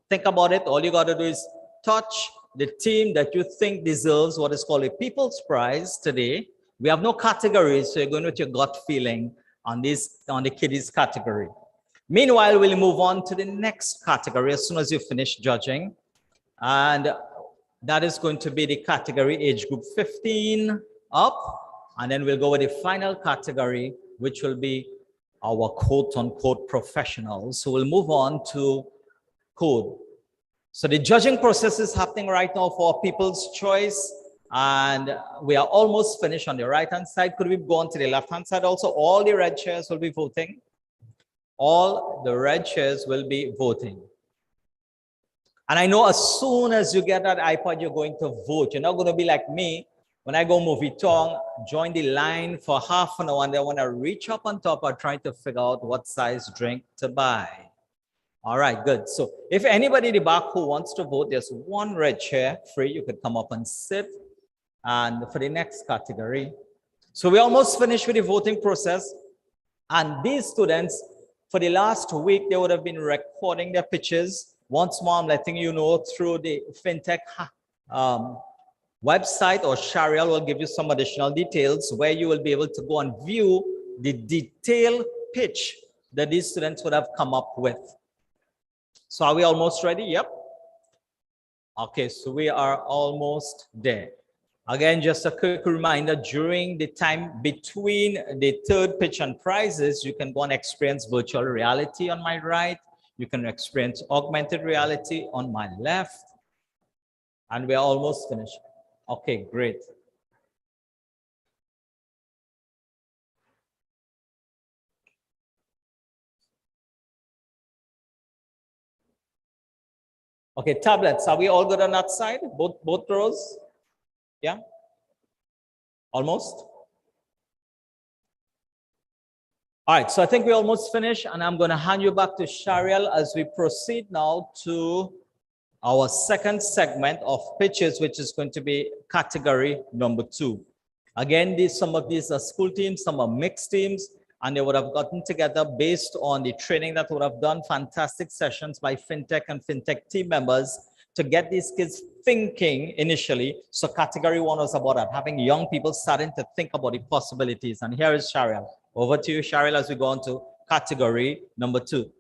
Think about it. All you got to do is touch the team that you think deserves what is called a people's prize today. We have no categories, so you're going with your gut feeling on the kiddies category. Meanwhile, we'll move on to the next category as soon as you finish judging. And that is going to be the category age group 15 up. And then we'll go with the final category, which will be our quote-unquote professionals. So we'll move on to code. So the judging process is happening right now for people's choice. And we are almost finished on the right-hand side. Could we go on to the left-hand side also? All the red chairs will be voting. All the red chairs will be voting. And I know as soon as you get that iPad, you're going to vote. You're not going to be like me. When I go movie tongue, join the line for half an hour, and then when I reach up on top, I'm trying to figure out what size drink to buy. All right, good. So if anybody in the back who wants to vote, there's one red chair free. You could come up and sit. And for the next category. So we're almost finished with the voting process. And these students, for the last week, they would have been recording their pitches. Once more, I'm letting you know through the FinTech website, or Sharial will give you some additional details where you will be able to go and view the detailed pitch that these students would have come up with. So are we almost ready? Yep. Okay, so we are almost there. Again, just a quick reminder, during the time between the third pitch and prizes, you can go and experience virtual reality on my right. You can experience augmented reality on my left. And we're almost finished. Okay, great. Okay, tablets, are we all good on that side? Both rows? Yeah? Almost? All right, so I think we almost finished, and I'm going to hand you back to Sharial as we proceed now to our second segment of pitches, which is going to be category number 2. Again, some of these are school teams, some are mixed teams, and they would have gotten together based on the training that would have done. Fantastic sessions by FinTech and FinTech team members to get these kids thinking initially. So category 1 was about that, having young people starting to think about the possibilities. And here is Sharial. Over to you, Sharial, as we go on to category number 2.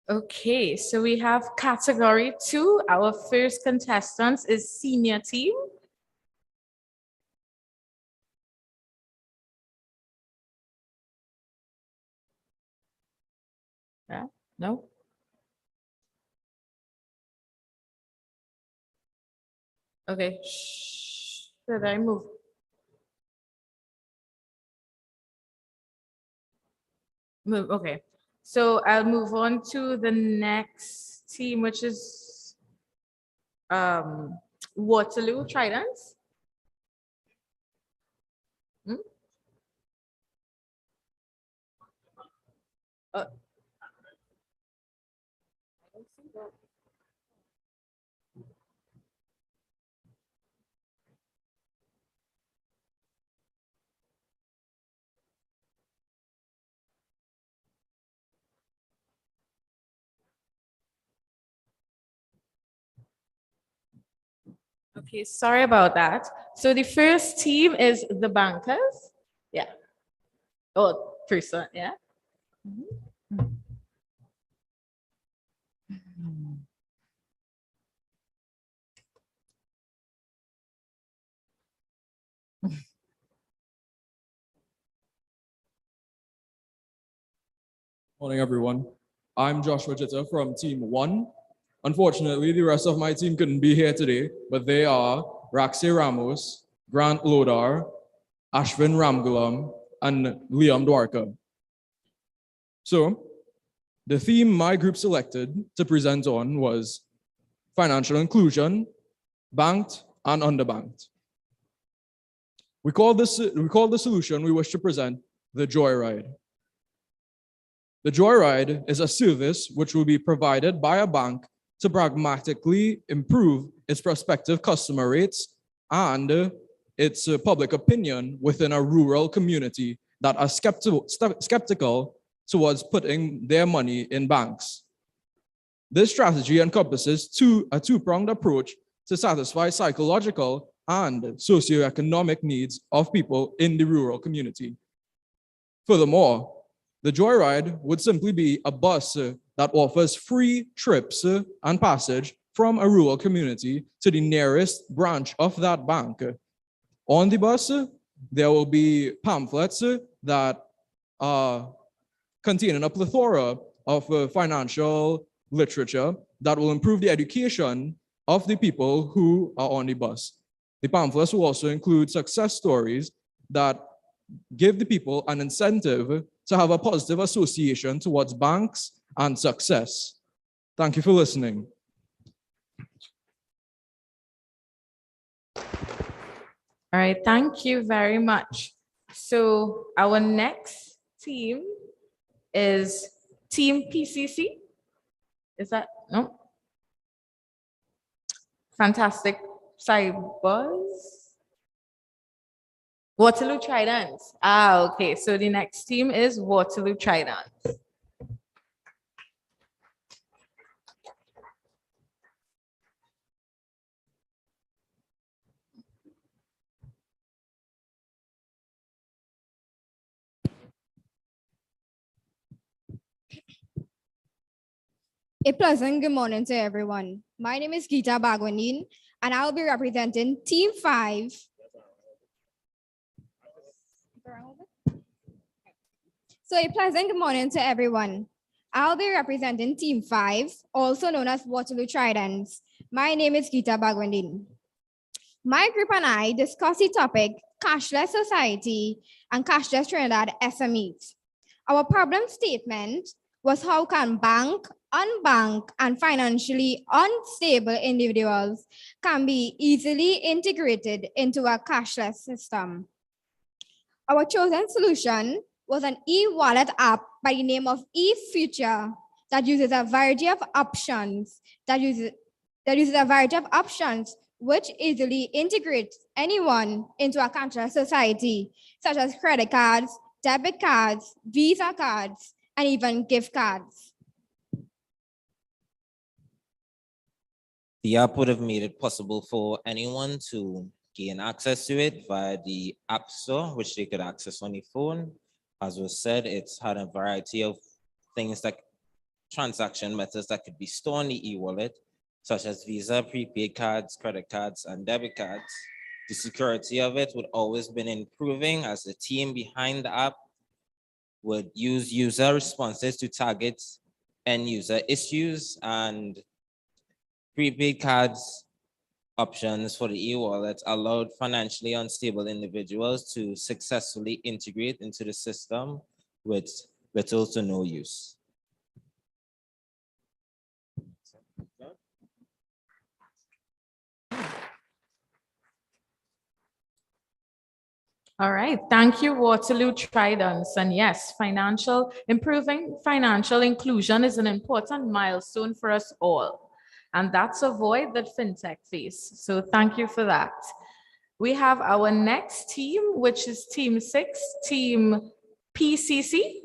Okay, so we have category 2. Our first contestants is senior team. Yeah, no? Okay, should I move? Move, okay. So I'll move on to the next team, which is Waterloo Tridents. Hmm? I don't see that. Okay, sorry about that. So the first team is the bankers. Yeah. Oh, first one, yeah. Morning, everyone. I'm Joshua Jitta from Team 1. Unfortunately, the rest of my team couldn't be here today, but they are Raxi Ramos, Grant Lodar, Ashvin Ramgulam, and Liam Dwarka. So, the theme my group selected to present on was financial inclusion, banked and underbanked. We call the solution we wish to present the Joyride. The Joyride is a service which will be provided by a bank to pragmatically improve its prospective customer rates and its public opinion within a rural community that are skeptical towards putting their money in banks. This strategy encompasses a two-pronged approach to satisfy psychological and socioeconomic needs of people in the rural community. Furthermore, the Joyride would simply be a bus that offers free trips and passage from a rural community to the nearest branch of that bank. On the bus, there will be pamphlets that are containing a plethora of financial literature that will improve the education of the people who are on the bus. The pamphlets will also include success stories that give the people an incentive to have a positive association towards banks and success. Thank you for listening. All right, thank you very much. So our next team is Team PCC. Is that No. Fantastic Cybers. Waterloo Tridents. Ah, okay. So the next team is Waterloo Tridents. A pleasant good morning to everyone. My name is Geeta Bagwanin, and I'll be representing Team 5. So a pleasant good morning to everyone. I'll be representing Team 5, also known as Waterloo Tridents. My name is Geeta Bagwanin. My group and I discuss the topic cashless society and cashless Trinidad SMEs. Our problem statement was how can unbanked, and financially unstable individuals can be easily integrated into a cashless system. Our chosen solution was an e-wallet app by the name of eFuture that uses a variety of options which easily integrates anyone into a cashless society, such as credit cards, debit cards, Visa cards, and even gift cards. The app would have made it possible for anyone to gain access to it via the App Store, which they could access on the phone. As was said, it's had a variety of things like transaction methods that could be stored on the e-wallet, such as Visa, prepaid cards, credit cards, and debit cards. The security of it would always been improving as the team behind the app would use user responses to target end user issues, and prepaid cards options for the e-wallet allowed financially unstable individuals to successfully integrate into the system with little to no use. All right, thank you, Waterloo Tridents. And yes, improving financial inclusion is an important milestone for us all. And that's a void that FinTech face. So thank you for that. We have our next team, which is Team 6, Team PCC.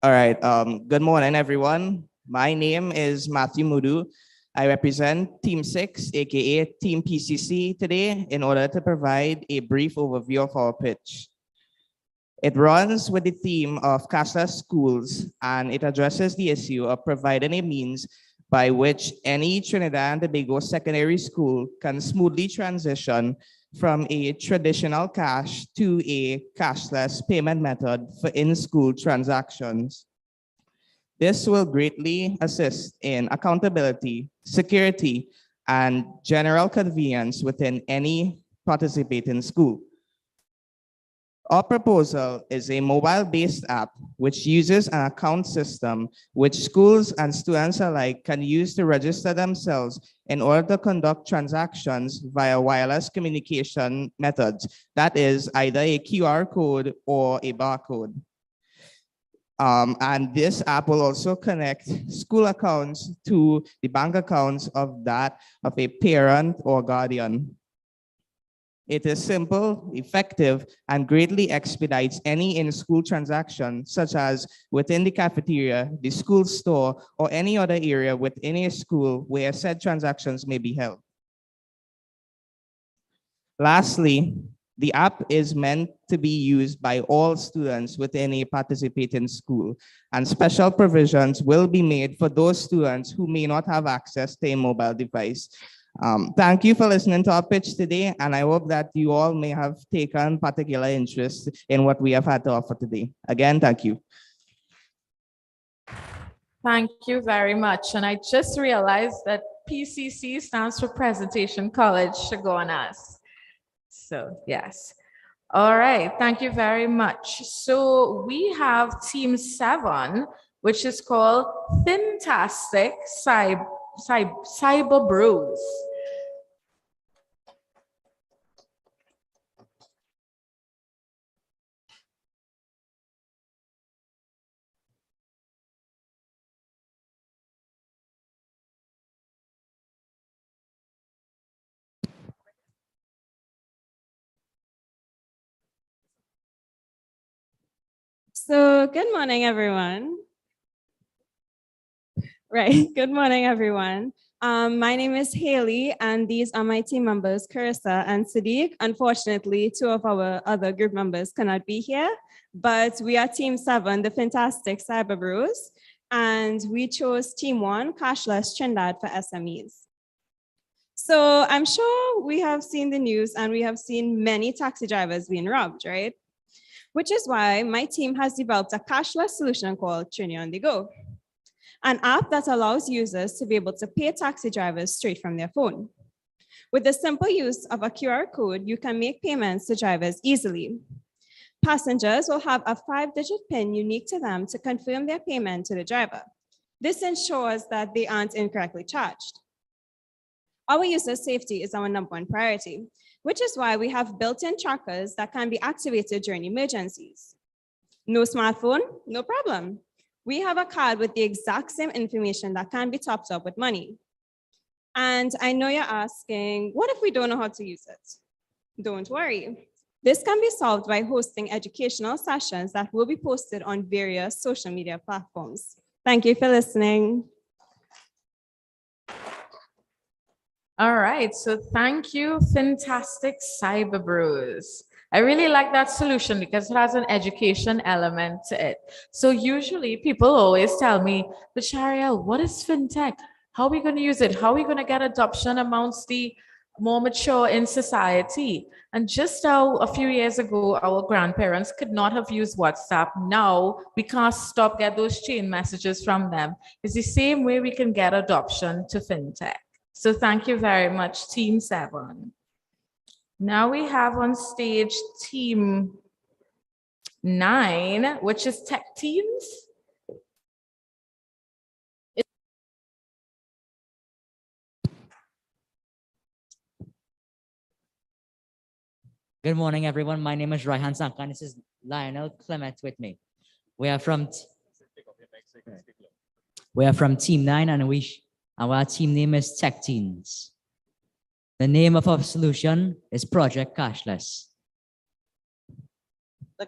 All right, good morning, everyone. My name is Matthew Mudu. I represent Team 6, aka Team PCC today in order to provide a brief overview of our pitch. It runs with the theme of cashless schools, and it addresses the issue of providing a means by which any Trinidad and Tobago secondary school can smoothly transition from a traditional cash to a cashless payment method for in-school transactions. This will greatly assist in accountability, security, and general convenience within any participating school. Our proposal is a mobile-based app which uses an account system which schools and students alike can use to register themselves in order to conduct transactions via wireless communication methods. That is either a QR code or a barcode. And this app will also connect school accounts to the bank accounts of a parent or guardian. It is simple, effective, and greatly expedites any in-school transaction, such as within the cafeteria, the school store, or any other area within a school where said transactions may be held. Lastly, the app is meant to be used by all students within a participating school, and special provisions will be made for those students who may not have access to a mobile device. Thank you for listening to our pitch today, and I hope that you all may have taken particular interest in what we have had to offer today. Again, thank you. Thank you very much. And I just realized that PCC stands for Presentation College Chagonas. So yes. All right, thank you very much. So we have Team 7, which is called FintechTT Cyber Bros. So good morning, everyone. Right, good morning, everyone. My name is Haley, and these are my team members, Carissa and Sadiq. Unfortunately, two of our other group members cannot be here, but we are Team 7, the FintechTT Cyber Bros, and we chose Team 1, Cashless Trinidad for SMEs. So I'm sure we have seen the news and we have seen many taxi drivers being robbed, right? Which is why my team has developed a cashless solution called Trini on the Go, an app that allows users to be able to pay taxi drivers straight from their phone. With the simple use of a QR code, you can make payments to drivers easily. Passengers will have a 5-digit PIN unique to them to confirm their payment to the driver. This ensures that they aren't incorrectly charged. Our users' safety is our #1 priority, which is why we have built-in trackers that can be activated during emergencies. No smartphone, no problem. We have a card with the exact same information that can be topped up with money. And I know you're asking, what if we don't know how to use it? Don't worry. This can be solved by hosting educational sessions that will be posted on various social media platforms. Thank you for listening. All right, so thank you, FintechTT Cyber Bros. I really like that solution because it has an education element to it. So usually people always tell me, but Shariel, what is fintech? How are we going to use it? How are we going to get adoption amongst the more mature in society? And just how a few years ago, our grandparents could not have used WhatsApp. Now we can't stop get those chain messages from them. It's the same way we can get adoption to fintech. So thank you very much, Team 7. Now we have on stage Team 9, which is Tech Teams. Good morning, everyone. My name is Raihan Sanka, and this is Lionel Clement with me. We are from Team 9, and our team name is Tech Teens. The name of our solution is Project Cashless. The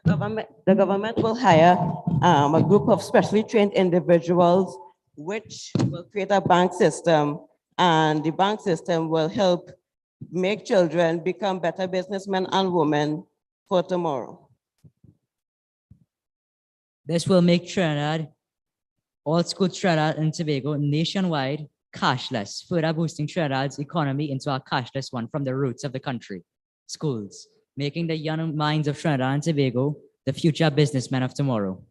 government will hire a group of specially trained individuals which will create a bank system, and the bank system will help make children become better businessmen and women for tomorrow. This will make Trinidad, all school Trinidad and Tobago nationwide cashless, further boosting Trinidad's economy into a cashless one from the roots of the country, schools, making the young minds of Trinidad and Tobago the future businessmen of tomorrow.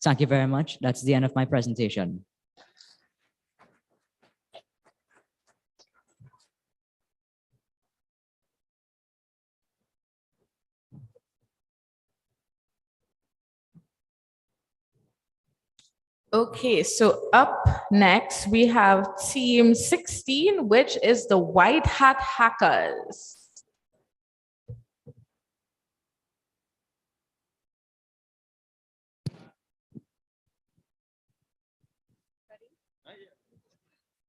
Thank you very much. That's the end of my presentation. Okay, so up next we have Team 16, which is the White Hat Hackers.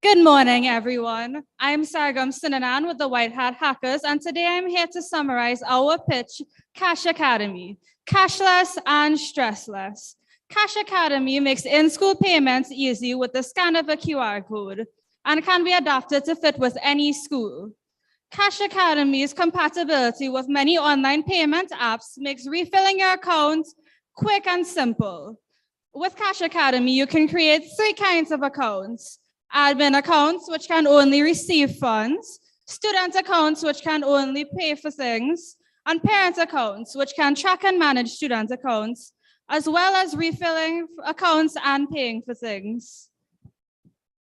Good morning, everyone. I'm Sargam Sinanan with the White Hat Hackers, and today I'm here to summarize our pitch, Cash Academy, cashless and stressless. Cash Academy makes in-school payments easy with the scan of a QR code and can be adapted to fit with any school. Cash Academy's compatibility with many online payment apps makes refilling your account quick and simple. With Cash Academy, you can create 3 kinds of accounts: admin accounts, which can only receive funds, student accounts, which can only pay for things, and parent accounts, which can track and manage student accounts, as well as refilling accounts and paying for things.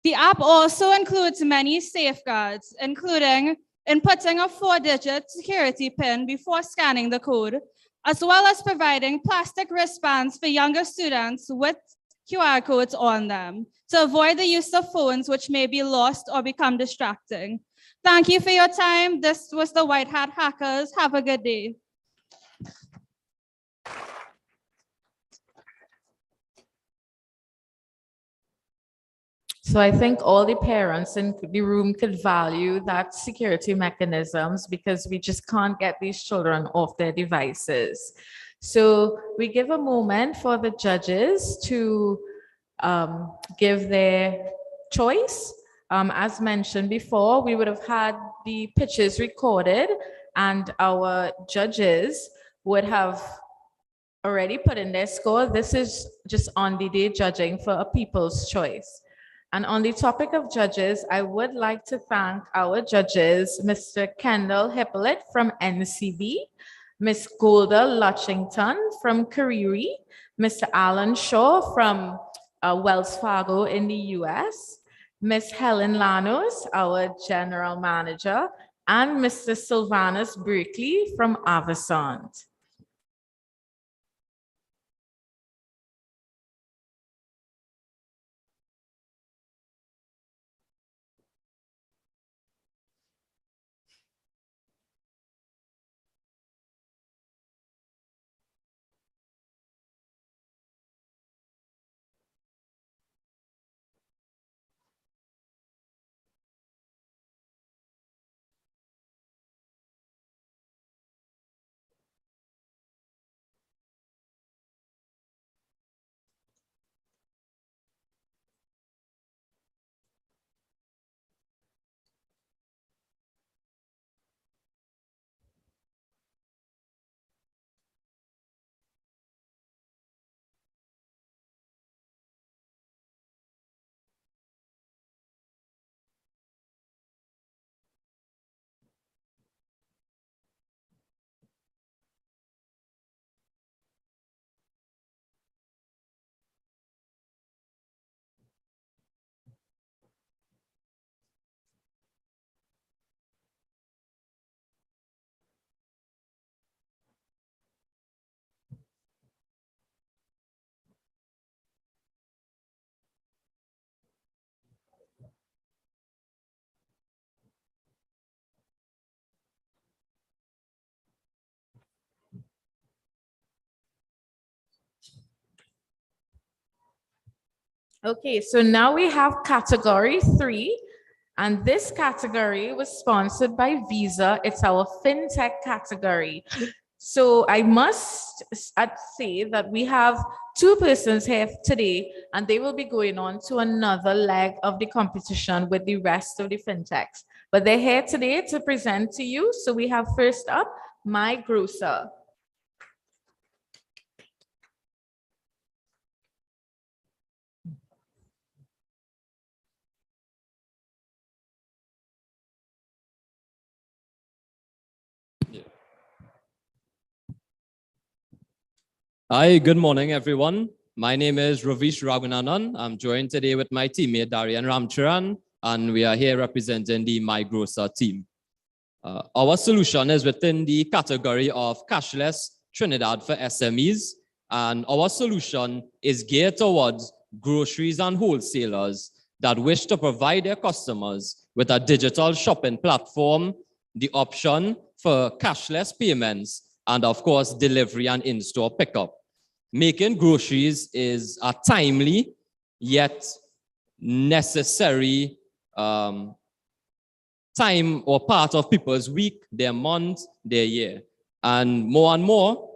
The app also includes many safeguards, including inputting a 4-digit security PIN before scanning the code, as well as providing plastic wristbands for younger students with QR codes on them to avoid the use of phones which may be lost or become distracting. Thank you for your time. This was the White Hat Hackers. Have a good day. So I think all the parents in the room could value that security mechanisms because we just can't get these children off their devices. So we give a moment for the judges to give their choice. As mentioned before, we would have had the pitches recorded and our judges would have already put in their score. This is just on the day judging for a people's choice. And on the topic of judges, I would like to thank our judges, Mr. Kendall Hippolyte from NCB, Ms. Golda Luchington from Kariri, Mr. Alan Shaw from Wells Fargo in the US, Ms. Helen Lanos, our general manager, and Mr. Sylvanus Berkeley from Avasant. Okay, so now we have category 3, and this category was sponsored by Visa. It's our FinTech category. So I must say that we have 2 persons here today, and they will be going on to another leg of the competition with the rest of the FinTechs. But they're here today to present to you. So we have first up, My Grocer. Hi, good morning, everyone. My name is Ravish Raghunandan. I'm joined today with my teammate, Darian Ramcharan, and we are here representing the My Grocer team. Our solution is within the category of cashless Trinidad for SMEs, and our solution is geared towards groceries and wholesalers that wish to provide their customers with a digital shopping platform, the option for cashless payments, and of course, delivery and in-store pickup. Making groceries is a timely yet necessary time or part of people's week, their month, their year. And more,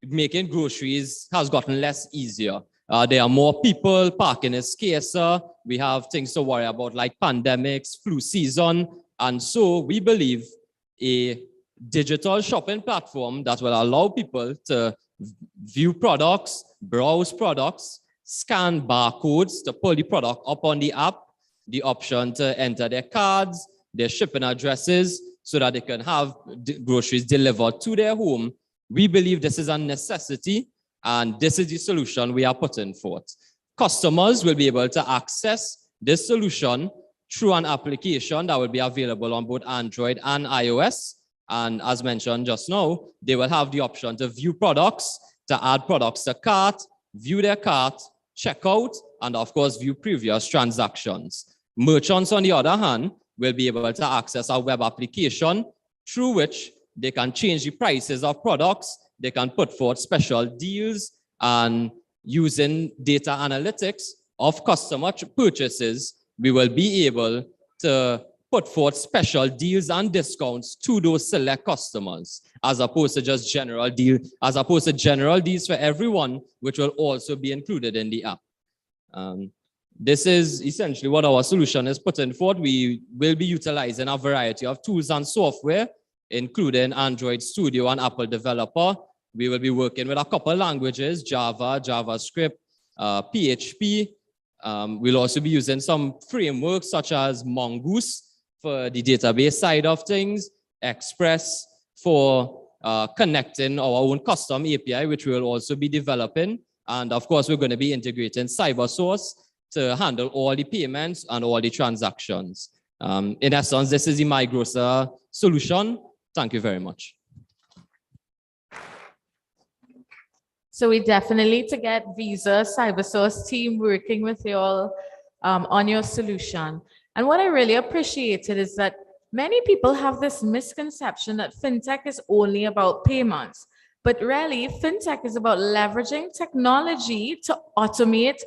making groceries has gotten less easier. There are more people, parking is scarcer. We have things to worry about like pandemics, flu season. And so we believe a digital shopping platform that will allow people to view products, browse products, scan barcodes to pull the product up on the app, the option to enter their cards, their shipping addresses, so that they can have groceries delivered to their home. We believe this is a necessity, and this is the solution we are putting forth. Customers will be able to access this solution through an application that will be available on both Android and iOS. And as mentioned just now, they will have the option to view products, to add products to cart, view their cart, check out, and of course, view previous transactions. Merchants, on the other hand, will be able to access our web application through which they can change the prices of products, they can put forth special deals, and using data analytics of customer purchases, we will be able to put forth special deals and discounts to those select customers, as opposed to just general deals for everyone, which will also be included in the app. This is essentially what our solution is putting forth. We will be utilizing a variety of tools and software, including Android Studio and Apple Developer. We will be working with a couple languages, Java, JavaScript, PHP. We'll also be using some frameworks such as Mongoose for the database side of things, Express for connecting our own custom API, which we'll also be developing. And of course, we're going to be integrating CyberSource to handle all the payments and all the transactions. In essence, this is the MyGrocer solution. Thank you very much. So we definitely need to get Visa CyberSource team working with you all on your solution. And what I really appreciated is that many people have this misconception that fintech is only about payments, but really fintech is about leveraging technology to automate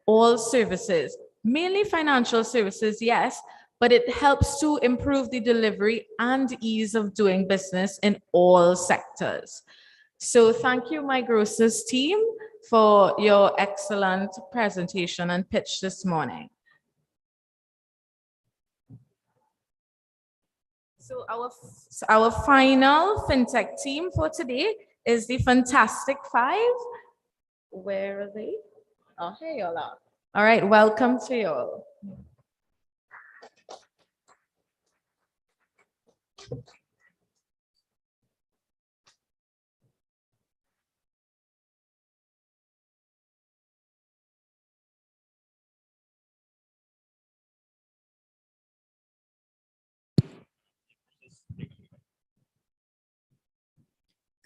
all services, mainly financial services, yes, but it helps to improve the delivery and ease of doing business in all sectors. So thank you, MyGrocer's team, for your excellent presentation and pitch this morning. So our final fintech team for today is the Fantastic Five. Where are they? Oh, here y'all are. All right, welcome to y'all.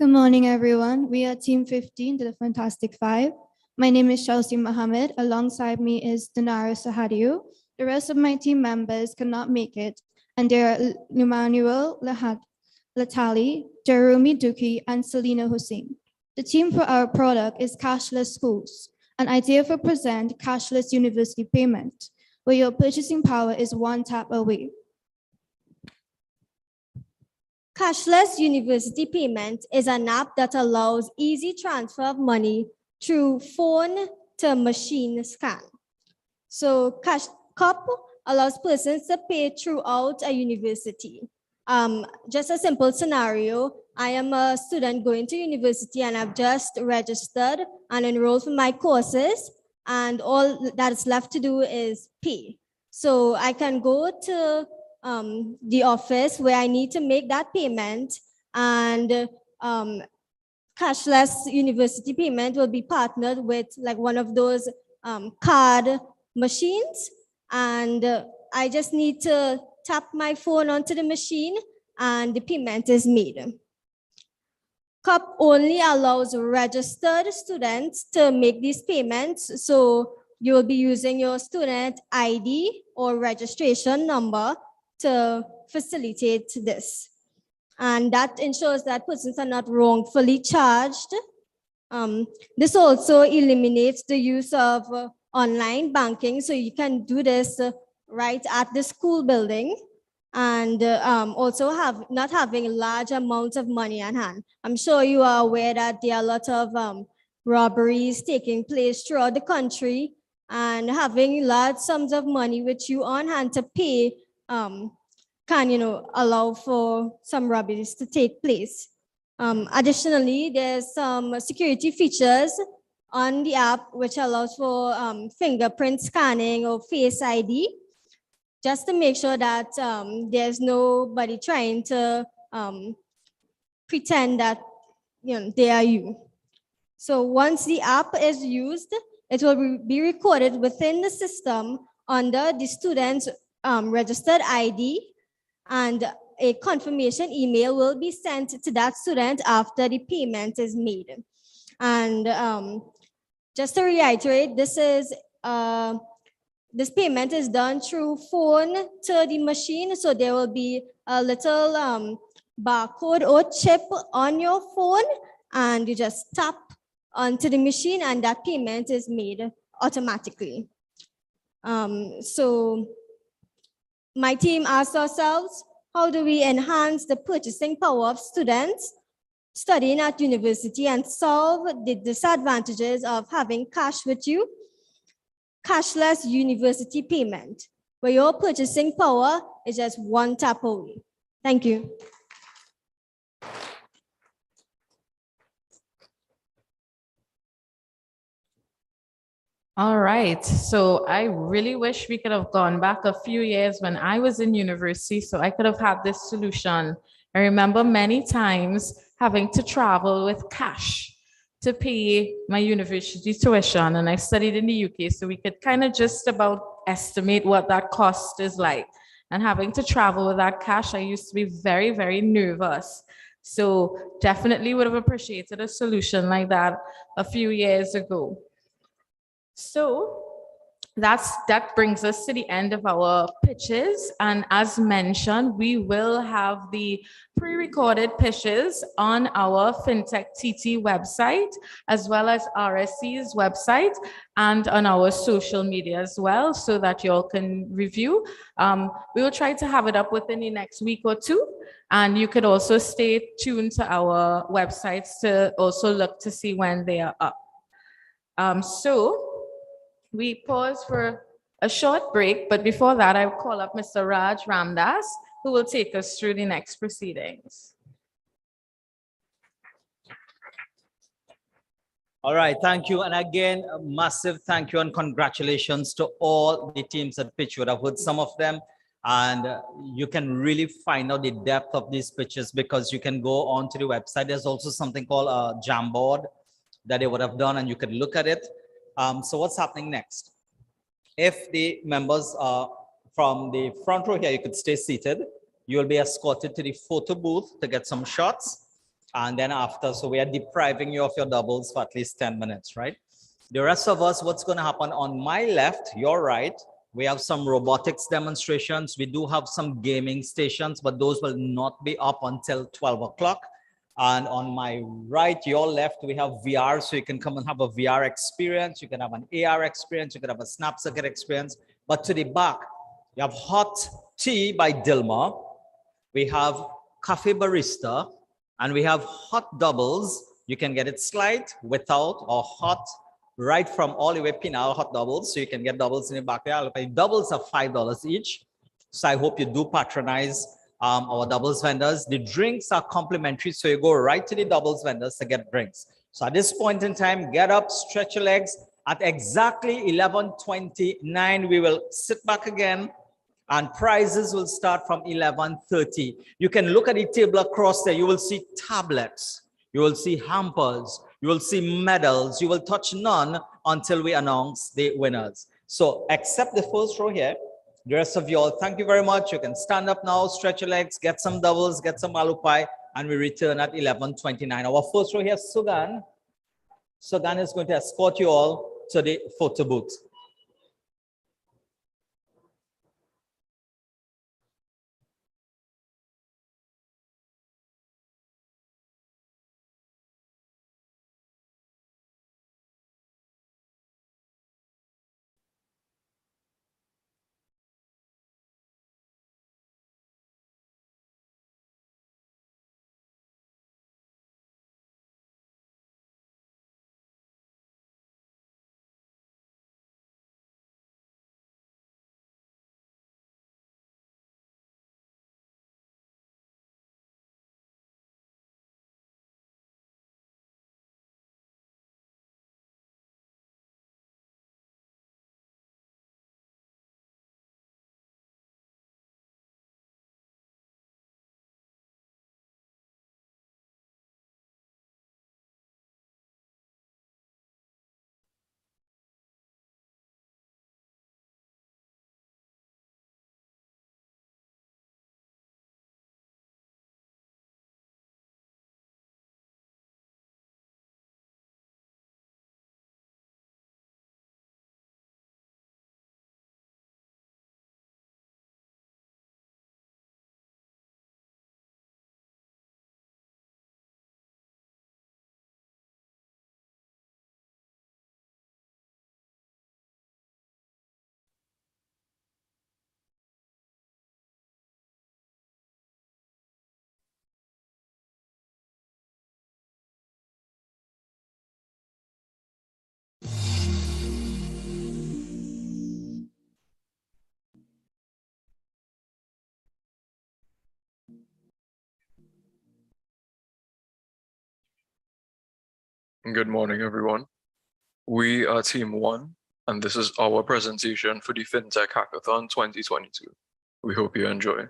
Good morning, everyone. We are Team 15 to the Fantastic Five. My name is Chelsea Mohammed. Alongside me is Dinara Sahadiu. The rest of my team members could not make it, and they are Emmanuel Latali, Jeremy Duki, and Selena Hussein. The team for our product is Cashless Schools, an idea for present cashless university payment, where your purchasing power is one tap away. Cashless university payment is an app that allows easy transfer of money through phone to machine scan. So CUP allows persons to pay throughout a university. Just a simple scenario, I am a student going to university and I've just registered and enrolled for my courses, and all that is left to do is pay. So I can go to the office where I need to make that payment, and cashless university payment will be partnered with like one of those card machines, and I just need to tap my phone onto the machine and the payment is made. CUP only allows registered students to make these payments, so you will be using your student ID or registration number to facilitate this. And that ensures that persons are not wrongfully charged. This also eliminates the use of online banking, so you can do this right at the school building, and also not having large amounts of money on hand. I'm sure you are aware that there are a lot of robberies taking place throughout the country, and having large sums of money with you on hand to pay can allow for some robberies to take place. Additionally, there's some security features on the app which allows for fingerprint scanning or face ID, just to make sure that there's nobody trying to pretend that they are you. So once the app is used, it will be recorded within the system under the student's registered ID, and a confirmation email will be sent to that student after the payment is made. And Just to reiterate, this payment is done through phone to the machine. So there will be a little barcode or chip on your phone, and you just tap onto the machine and that payment is made automatically. So my team asked ourselves, how do we enhance the purchasing power of students studying at university and solve the disadvantages of having cash with you? Cashless university payment, where your purchasing power is just one tap away. Thank you. All right, so I really wish we could have gone back a few years when I was in university so I could have had this solution. I remember many times having to travel with cash to pay my university tuition, and I studied in the UK, so we could kind of just about estimate what that cost is like. And having to travel with that cash, I used to be very, very nervous. So definitely would have appreciated a solution like that a few years ago. So that brings us to the end of our pitches. And as mentioned, we will have the pre-recorded pitches on our FintechTT website, as well as RSC's website and on our social media as well, so that you all can review. We will try to have it up within the next week or two. And you could also stay tuned to our websites to also look to see when they are up. So we pause for a short break, but before that, I will call up Mr. Raj Ramdas, who will take us through the next proceedings. All right, thank you. And again, a massive thank you and congratulations to all the teams at Pitchwood. I've heard some of them, and you can really find out the depth of these pitches because you can go onto the website. There's also something called a Jamboard that they would have done, and you can look at it. So what's happening next? If the members are from the front row here, you could stay seated. You will be escorted to the photo booth to get some shots. And then after, so we are depriving you of your doubles for at least 10 minutes, right? The rest of us, what's going to happen on my left, your right, we have some robotics demonstrations. We do have some gaming stations, but those will not be up until 12 o'clock. And on my right, your left, we have VR, so you can come and have a VR experience. You can have an AR experience. You can have a snap circuit experience. But to the back, you have hot tea by Dilma. We have Cafe Barista, and we have hot doubles. You can get it slide, without, or hot, right from all the way Pinal hot doubles. So you can get doubles in the back there. Doubles are $5 each. So I hope you do patronize our doubles vendors. The drinks are complimentary, so you go right to the doubles vendors to get drinks. So at this point in time, get up, stretch your legs. At exactly 11:29, we will sit back again, and prizes will start from 11:30. You can look at the table across there. You will see tablets. You will see hampers. You will see medals. You will touch none until we announce the winners. So except the first row here, the rest of you all, thank you very much. You can stand up now, stretch your legs, get some doubles, get some aloo pie, and we return at 11:29. Our first row here, Sugan. Sugan is going to escort you all to the photo booth. Good morning, everyone. We are Team 1, and this is our presentation for the FinTech Hackathon 2022. We hope you enjoy.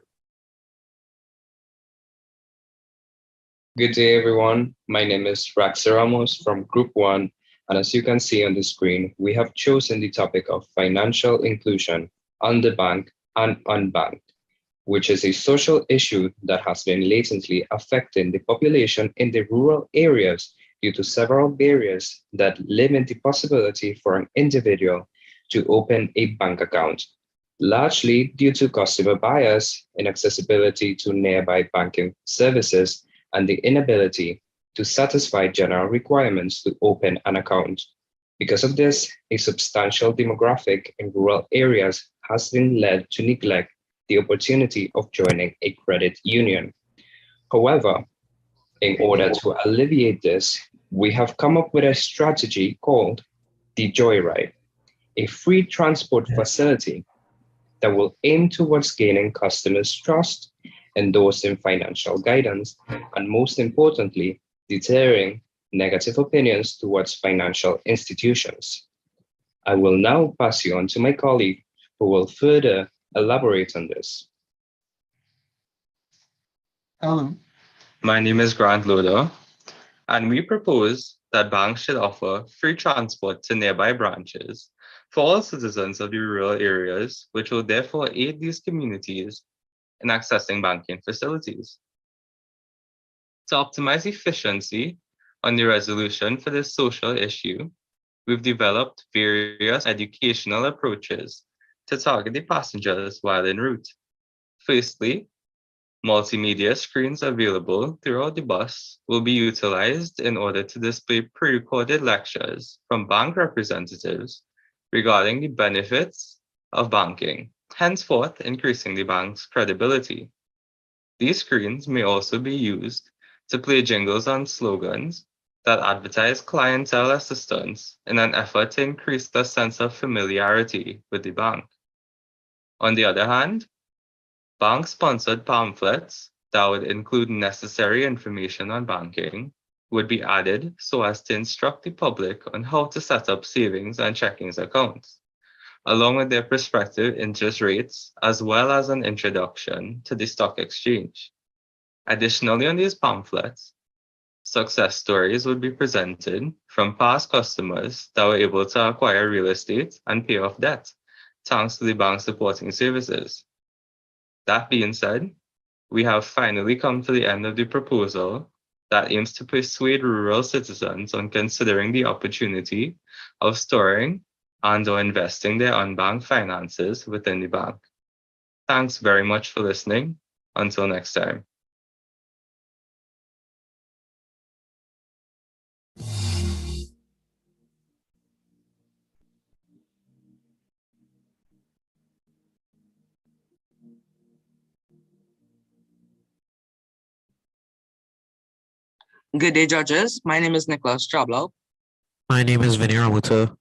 Good day, everyone. My name is Raxi Ramos from Group 1, and as you can see on the screen, we have chosen the topic of financial inclusion, underbanked and unbanked, which is a social issue that has been latently affecting the population in the rural areas due to several barriers that limit the possibility for an individual to open a bank account, largely due to customer bias, inaccessibility to nearby banking services, and the inability to satisfy general requirements to open an account. Because of this, a substantial demographic in rural areas has been led to neglect the opportunity of joining a credit union. However, in order to alleviate this, we have come up with a strategy called the Joyride, a free transport facility that will aim towards gaining customers' trust, endorsing financial guidance, and most importantly, deterring negative opinions towards financial institutions. I will now pass you on to my colleague who will further elaborate on this. Hello, my name is Grant Loader, and we propose that banks should offer free transport to nearby branches for all citizens of the rural areas, which will therefore aid these communities in accessing banking facilities. To optimize efficiency on the resolution for this social issue, we've developed various educational approaches to target the passengers while en route. Firstly, multimedia screens available throughout the bus will be utilized in order to display pre-recorded lectures from bank representatives regarding the benefits of banking, henceforth increasing the bank's credibility. These screens may also be used to play jingles and slogans that advertise clientele assistance in an effort to increase the sense of familiarity with the bank. On the other hand, bank-sponsored pamphlets that would include necessary information on banking would be added so as to instruct the public on how to set up savings and checking accounts, along with their prospective interest rates, as well as an introduction to the stock exchange. Additionally, on these pamphlets, success stories would be presented from past customers that were able to acquire real estate and pay off debt, thanks to the bank's supporting services. That being said, we have finally come to the end of the proposal that aims to persuade rural citizens on considering the opportunity of storing and/or investing their unbanked finances within the bank. Thanks very much for listening. Until next time. Good day, judges. My name is Nicholas Chablau. My name is Vinny Ramuto.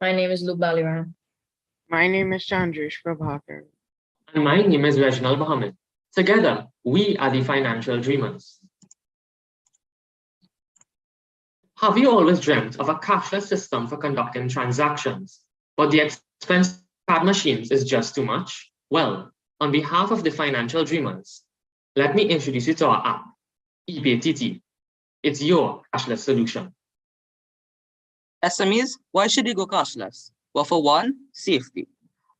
My name is Luke Baliran. My name is Chandrish Prabhakar. And my name is Reginald Mohammed. Together, we are the Financial Dreamers. Have you always dreamt of a cashless system for conducting transactions, but the expense card machines is just too much? Well, on behalf of the Financial Dreamers, let me introduce you to our app, FintechTT. It's your cashless solution. SMEs, why should you go cashless? Well, for one, safety.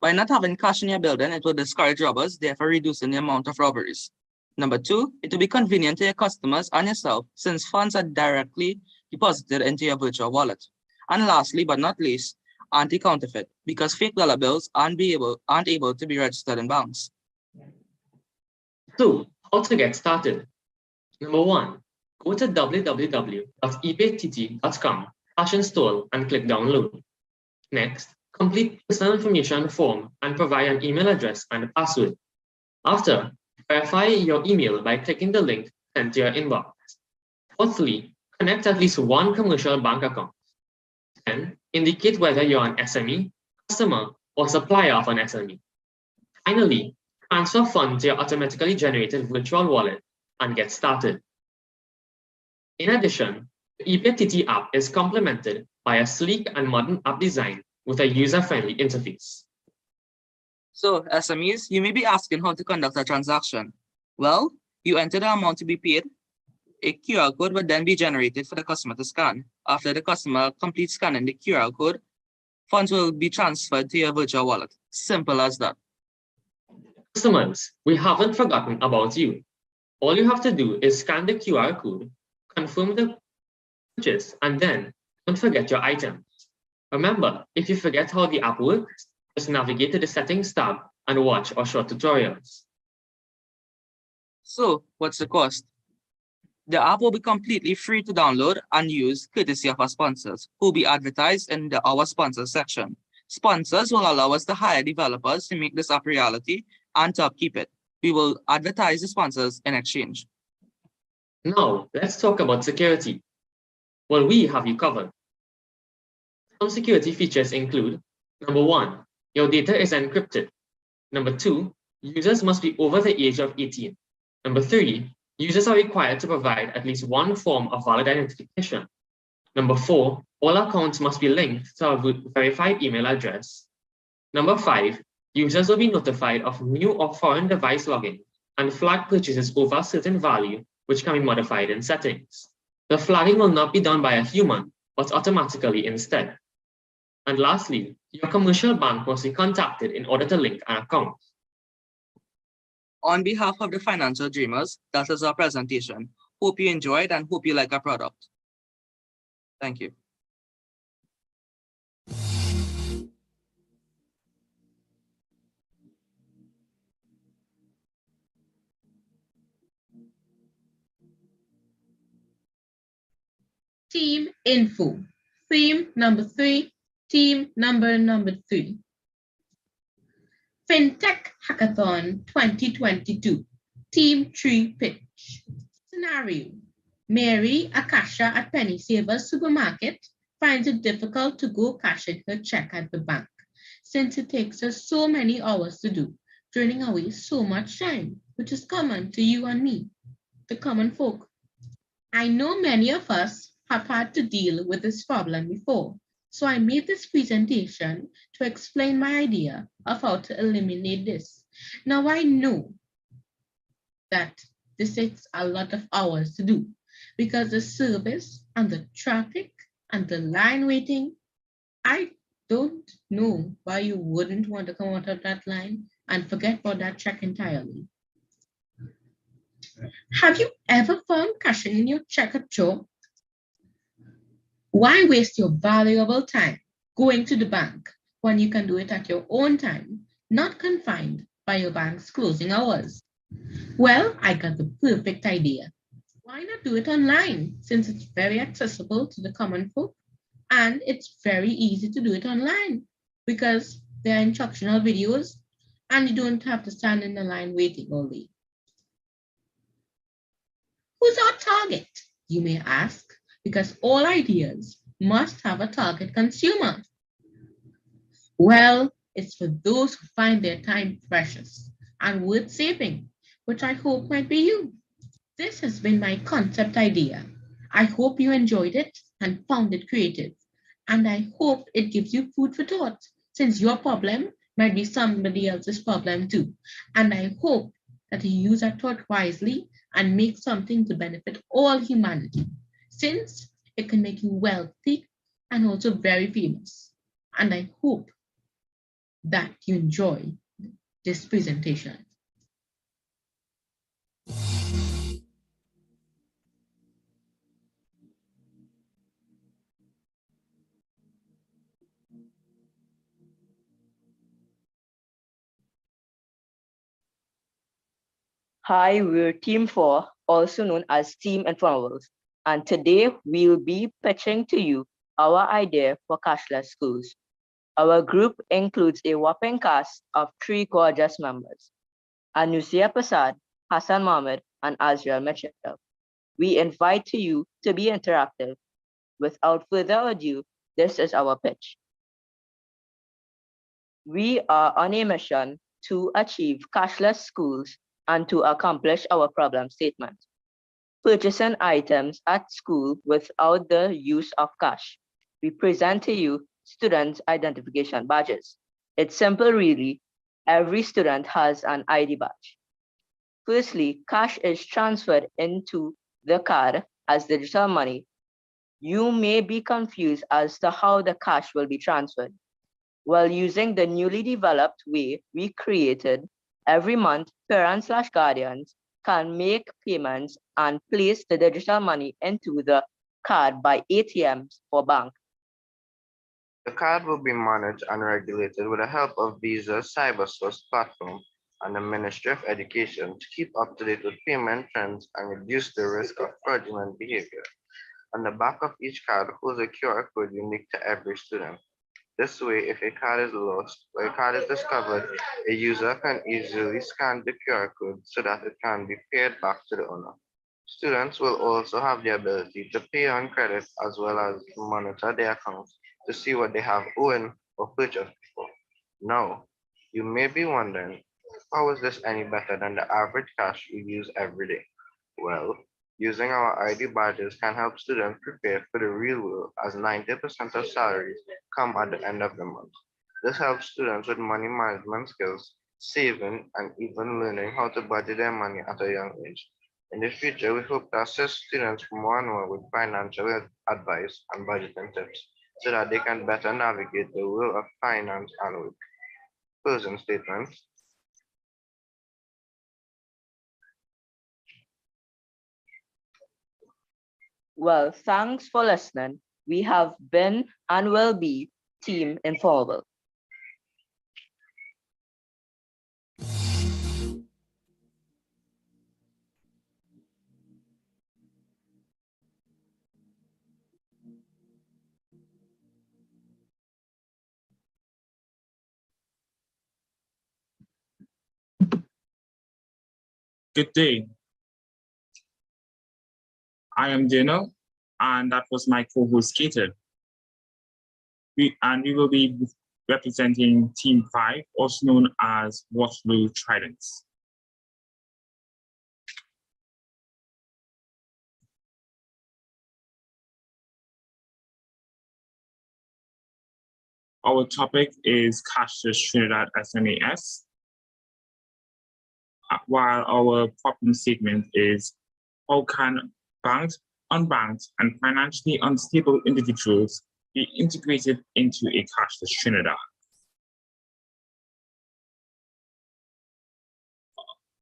By not having cash in your building, it will discourage robbers, therefore reducing the amount of robberies. Number two, it will be convenient to your customers and yourself since funds are directly deposited into your virtual wallet. And lastly, but not least, anti-counterfeit, because fake dollar bills aren't able to be registered in banks. So, how to get started? Number one, go to www.epaytt.com, install and click download. Next, complete personal information form and provide an email address and a password. After, verify your email by clicking the link sent to your inbox. Fourthly, connect at least one commercial bank account. Then, indicate whether you're an SME, customer, or supplier of an SME. Finally, transfer funds to your automatically generated virtual wallet and get started. In addition, The FintechTT app is complemented by a sleek and modern app design with a user-friendly interface. So, SMEs, you may be asking how to conduct a transaction. Well, you enter the amount to be paid. A QR code will then be generated for the customer to scan. After the customer completes scanning the QR code, funds will be transferred to your virtual wallet. Simple as that. Customers, we haven't forgotten about you. All you have to do is scan the QR code, confirm the purchase, and then don't forget your item. Remember, if you forget how the app works, just navigate to the settings tab and watch our short tutorials. So, what's the cost? The app will be completely free to download and use, courtesy of our sponsors, who will be advertised in the Our Sponsors section. Sponsors will allow us to hire developers to make this app reality and to upkeep it. We will advertise the sponsors in exchange. Now, let's talk about security. Well, we have you covered. Some security features include, number 1, your data is encrypted. Number 2, users must be over the age of 18. Number 3, users are required to provide at least one form of valid identification. Number 4, all accounts must be linked to a verified email address. Number 5, users will be notified of new or foreign device login and flag purchases over a certain value, which can be modified in settings. The flagging will not be done by a human, but automatically instead. And lastly, your commercial bank must be contacted in order to link an account. On behalf of the financial dreamers, that is our presentation. Hope you enjoyed and hope you like our product. Thank you. Team info. Theme number 3, team number 3. FinTech Hackathon 2022, Team 3 pitch. Scenario: Mary, a cashier at Penny Savers supermarket, finds it difficult to go cash in her check at the bank, since it takes her so many hours to do, draining away so much time, which is common to you and me, the common folk. I know many of us have had to deal with this problem before, so I made this presentation to explain my idea of how to eliminate this. Now I know that this takes a lot of hours to do because the service and the traffic and the line waiting, I don't know why you wouldn't want to come out of that line and forget about that check entirely. Have you ever found cashing in your check a chore? Why waste your valuable time going to the bank when you can do it at your own time, not confined by your bank's closing hours? Well, I got the perfect idea. Why not do it online, since it's very accessible to the common folk and it's very easy to do it online because there are instructional videos and you don't have to stand in the line waiting all day. Who's our target, you may ask, because all ideas must have a target consumer. Well, it's for those who find their time precious and worth saving, which I hope might be you. This has been my concept idea. I hope you enjoyed it and found it creative. And I hope it gives you food for thought, since your problem might be somebody else's problem too. And I hope that you use that thought wisely and make something to benefit all humanity, since it can make you wealthy and also very famous. And I hope that you enjoy this presentation. Hi, we're Team 4, also known as Team Informables, and today we'll be pitching to you our idea for cashless schools. Our group includes a whopping cast of 3 gorgeous members: Anusia Prasad, Hassan Mohammed, and Azrael Mitchell. We invite you to be interactive. Without further ado, this is our pitch. We are on a mission to achieve cashless schools and to accomplish our problem statement. purchasing items at school without the use of cash. We present to you student identification badges. It's simple really. Every student has an ID badge. Firstly, cash is transferred into the card as digital money. You may be confused as to how the cash will be transferred. While using the newly developed way we created, every month, parents/guardians can make payments and place the digital money into the card by ATMs or bank. The card will be managed and regulated with the help of Visa's CyberSource platform and the Ministry of Education to keep up to date with payment trends and reduce the risk of fraudulent behavior. On the back of each card holds a QR code unique to every student. This way, if a card is lost or a card is discovered, a user can easily scan the QR code so that it can be paid back to the owner. Students will also have the ability to pay on credit as well as monitor their accounts to see what they have owing or purchased before. Now, you may be wondering, how is this any better than the average cash we use every day? Well, using our ID badges can help students prepare for the real world as 90% of salaries come at the end of the month. This helps students with money management skills, saving, and even learning how to budget their money at a young age. In the future, we hope to assist students more and more with financial advice and budgeting tips so that they can better navigate the world of finance and work. Closing statements. Well, thanks for listening. We have been and will be Team Informal. Good day. I am Dino, and that was my co-host Kater. We will be representing Team 5, also known as Waterloo Tridents. Our topic is Cashless Trinidad SMAS, while our problem statement is how can banked, unbanked, and financially unstable individuals be integrated into a cashless Trinidad?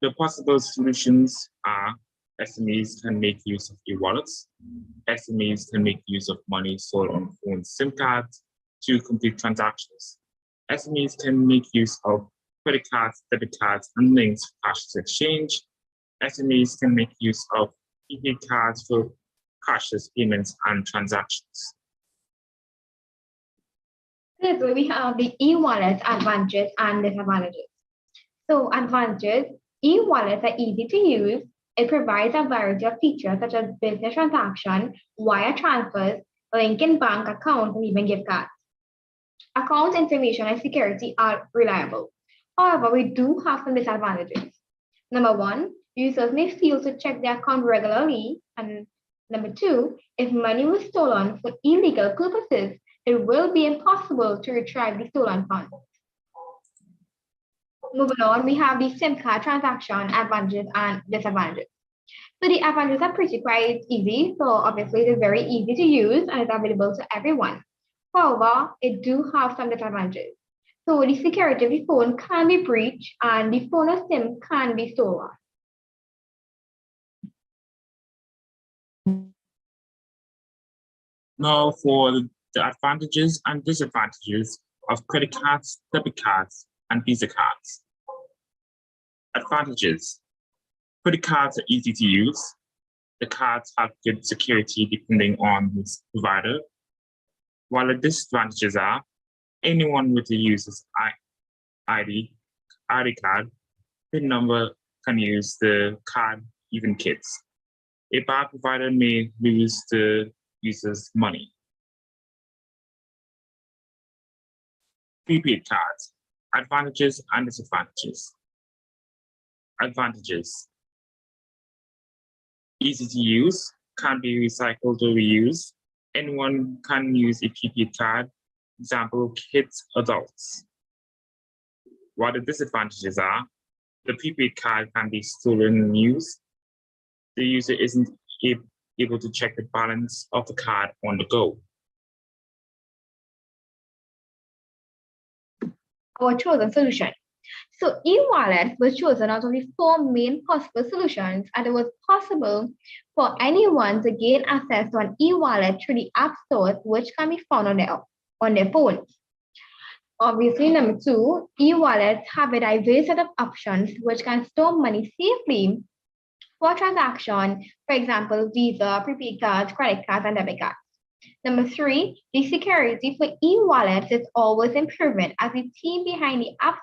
The possible solutions are SMEs can make use of e-wallets. SMEs can make use of money stored on phone SIM cards to complete transactions. SMEs can make use of credit cards, debit cards, and links for cashless exchange. SMEs can make use of prepaid cards for cashless payments and transactions. So we have the e-wallet advantages and disadvantages. So advantages, e-wallets are easy to use. It provides a variety of features such as business transaction, wire transfers, linking bank accounts, and even gift cards. Account information and security are reliable. However, we do have some disadvantages. Number one, users may fail to check their account regularly. And number two, if money was stolen for illegal purposes, it will be impossible to retrieve the stolen funds. Moving on, we have the SIM card transaction advantages and disadvantages. So the advantages are pretty quite easy. So obviously it is very easy to use and it's available to everyone. However, it do have some disadvantages. So the security of the phone can be breached and the phone or SIM can be stolen. Now for the advantages and disadvantages of credit cards, debit cards, and Visa cards. Advantages. Credit cards are easy to use. The cards have good security depending on the provider. While the disadvantages are, anyone with a user's ID card, PIN number can use the card, even kids. A bad provider may lose the user's money. Prepaid cards, advantages and disadvantages. Advantages. easy to use, can be recycled or reused. Anyone can use a prepaid card, example, kids, adults. What the disadvantages are, the prepaid card can be stolen and used. The user isn't able to check the balance of the card on the go. Our chosen solution. So e-wallet was chosen out of the 4 main possible solutions, and it was possible for anyone to gain access to an e-wallet through the app stores, which can be found on their phones. Obviously, number 2, e-wallets have a diverse set of options which can store money safely for transaction, for example, Visa, prepaid cards, credit cards, and debit cards. Number 3, the security for e-wallets is always improving as the team behind the app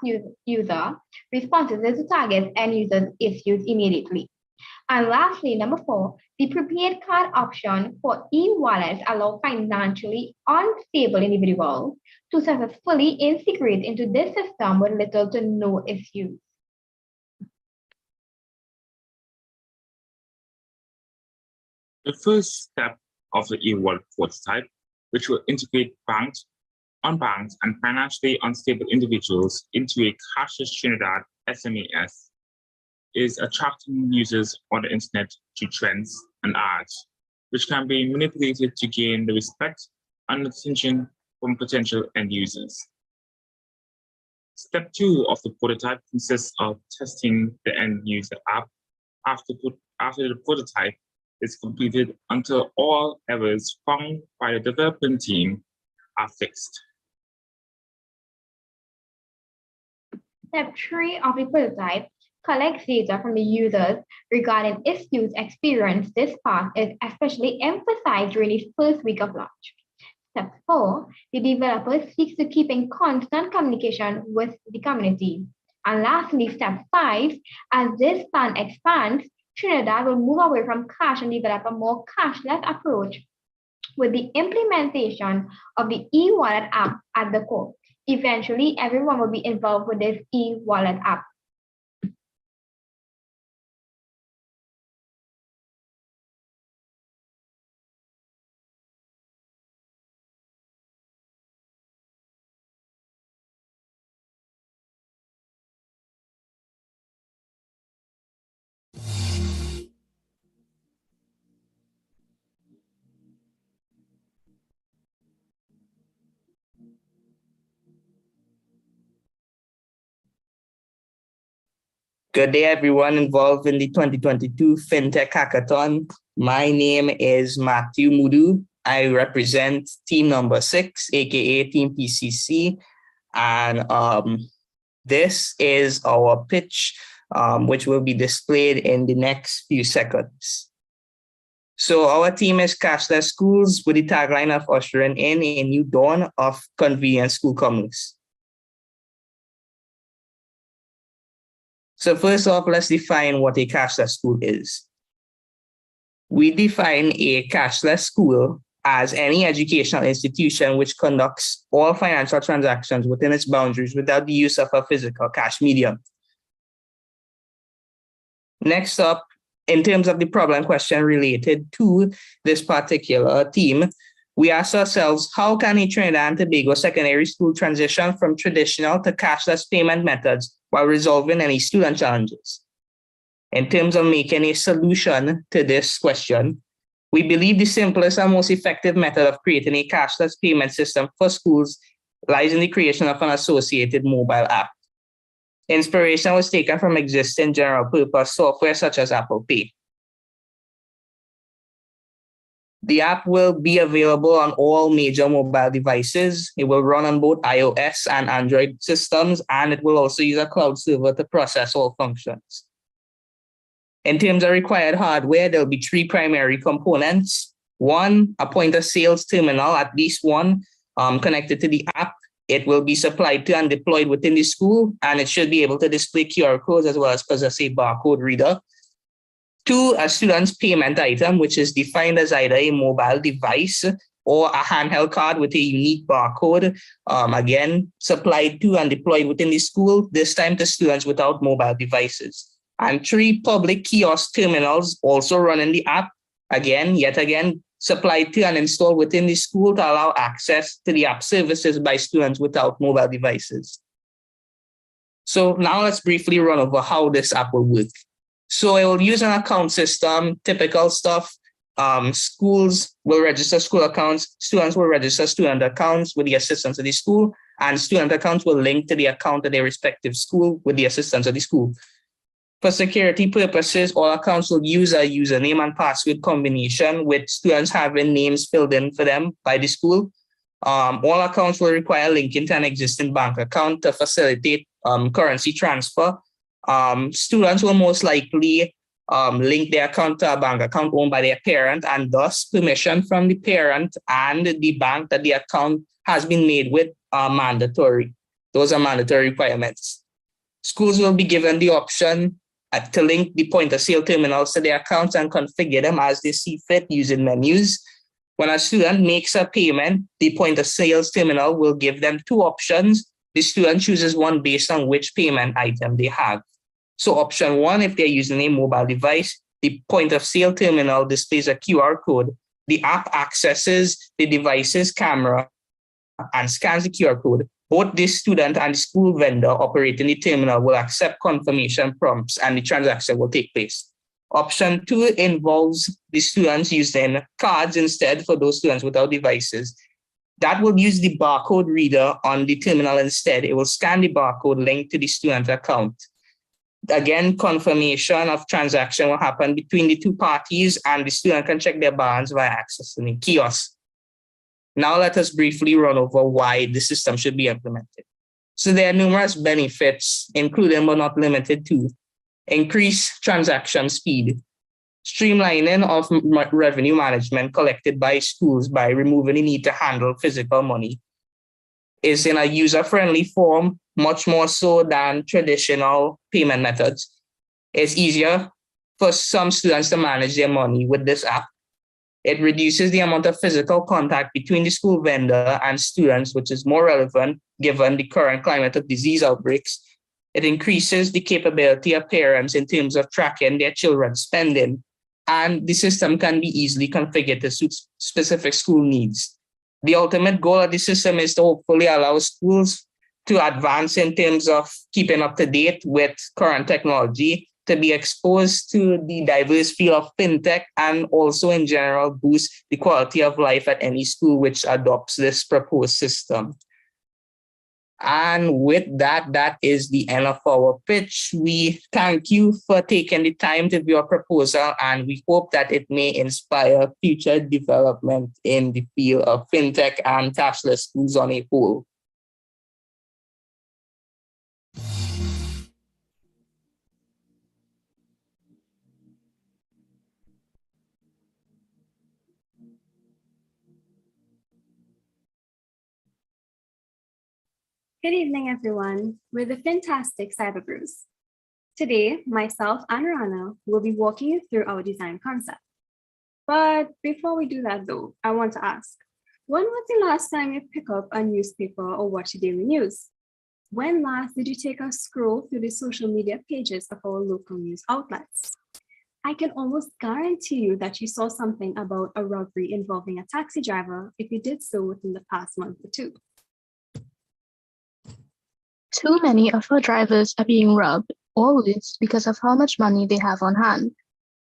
user responses to target end users' issues immediately. And lastly, number 4, the prepaid card option for e-wallets allow financially unstable individuals to successfully integrate into this system with little to no issues. The first step of the e-wallet prototype, which will integrate banked, unbanked, and financially unstable individuals into a cashless Trinidad SMES, is attracting users on the internet to trends and ads, which can be manipulated to gain the respect and attention from potential end users. Step 2 of the prototype consists of testing the end user app after the prototype is completed until all errors found by the development team are fixed. Step 3 of the prototype collects data from the users regarding issues experienced. This part is especially emphasized during the first week of launch. Step 4, the developer seeks to keep in constant communication with the community. And lastly, step 5, as this plan expands, Trinidad will move away from cash and develop a more cashless approach with the implementation of the e-wallet app at the core. Eventually, everyone will be involved with this e-wallet app. Good day, everyone involved in the 2022 FinTech Hackathon. My name is Matthew Mudu. I represent team number 6, aka Team PCC. And this is our pitch, which will be displayed in the next few seconds. So our team is Cashless Schools with the tagline of ushering in a new dawn of convenient school commerce. So first off, let's define what a cashless school is. We define a cashless school as any educational institution which conducts all financial transactions within its boundaries without the use of a physical cash medium. Next up, in terms of the problem question related to this particular theme, we asked ourselves, how can a Trinidad and Tobago secondary school transition from traditional to cashless payment methods while resolving any student challenges? In terms of making a solution to this question, we believe the simplest and most effective method of creating a cashless payment system for schools lies in the creation of an associated mobile app. Inspiration was taken from existing general purpose software such as Apple Pay. The app will be available on all major mobile devices. It will run on both iOS and Android systems, and it will also use a cloud server to process all functions. In terms of required hardware, there will be 3 primary components. 1, a point of sales terminal, at least one, connected to the app. It will be supplied to and deployed within the school, and it should be able to display QR codes as well as possess a barcode reader. 2, a student's payment item, which is defined as either a mobile device or a handheld card with a unique barcode, again, supplied to and deployed within the school, this time to students without mobile devices. And 3 public kiosk terminals also running the app, yet again, supplied to and installed within the school to allow access to the app services by students without mobile devices. So now let's briefly run over how this app will work. So it will use an account system, typical stuff. Schools will register school accounts, students will register student accounts with the assistance of the school, and student accounts will link to the account of their respective school with the assistance of the school. For security purposes, all accounts will use a username and password combination with students having names filled in for them by the school. All accounts will require linking to an existing bank account to facilitate currency transfer. Students will most likely link their account to a bank account owned by their parent, and thus permission from the parent and the bank that the account has been made with are mandatory. Those are mandatory requirements. Schools will be given the option to link the point of sale terminals to their accounts and configure them as they see fit using menus. When a student makes a payment, the point of sales terminal will give them 2 options. The student chooses one based on which payment item they have. So option 1, if they're using a mobile device, the point of sale terminal displays a QR code. The app accesses the device's camera and scans the QR code. Both the student and the school vendor operating the terminal will accept confirmation prompts and the transaction will take place. Option 2 involves the students using cards instead for those students without devices. That will use the barcode reader on the terminal instead. It will scan the barcode linked to the student account. Again, confirmation of transaction will happen between the 2 parties and the student can check their balance via accessing the kiosk. Now let us briefly run over why the system should be implemented. So there are numerous benefits, including but not limited to increased transaction speed, streamlining of revenue management collected by schools by removing the need to handle physical money, is in a user-friendly form, much more so than traditional payment methods. It's easier for some students to manage their money with this app. It reduces the amount of physical contact between the school vendor and students, which is more relevant given the current climate of disease outbreaks. It increases the capability of parents in terms of tracking their children's spending, and the system can be easily configured to suit specific school needs. The ultimate goal of the system is to hopefully allow schools to advance in terms of keeping up to date with current technology, to be exposed to the diverse field of fintech, and also in general boost the quality of life at any school which adopts this proposed system. And with that, that is the end of our pitch. We thank you for taking the time to view our proposal, and we hope that it may inspire future development in the field of fintech and cashless schools on a whole. Good evening, everyone. We're the Fantastic Cyber Brews. Today, myself and Rana will be walking you through our design concept. But before we do that though, I want to ask, when was the last time you picked up a newspaper or watched the daily news? When last did you take a scroll through the social media pages of our local news outlets? I can almost guarantee you that you saw something about a robbery involving a taxi driver if you did so within the past month or 2. Too many of our drivers are being robbed, always because of how much money they have on hand.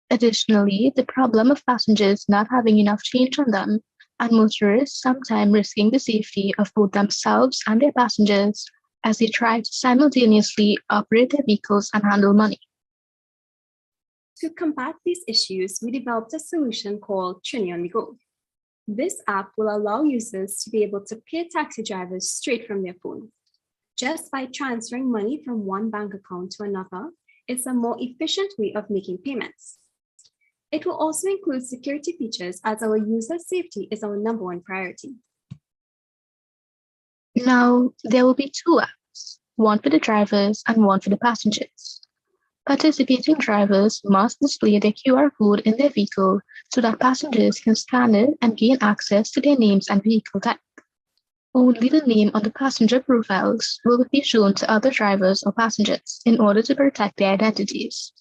Additionally, the problem of passengers not having enough change on them, and motorists sometimes risking the safety of both themselves and their passengers as they try to simultaneously operate their vehicles and handle money. To combat these issues, we developed a solution called Trini on the Go. This app will allow users to be able to pay taxi drivers straight from their phone. Just by transferring money from one bank account to another, it's a more efficient way of making payments. It will also include security features as our user safety is our #1 priority. Now, there will be 2 apps, one for the drivers and one for the passengers. Participating drivers must display their QR code in their vehicle so that passengers can scan it and gain access to their names and vehicle type. Only the name on the passenger profiles will be shown to other drivers or passengers in order to protect their identities.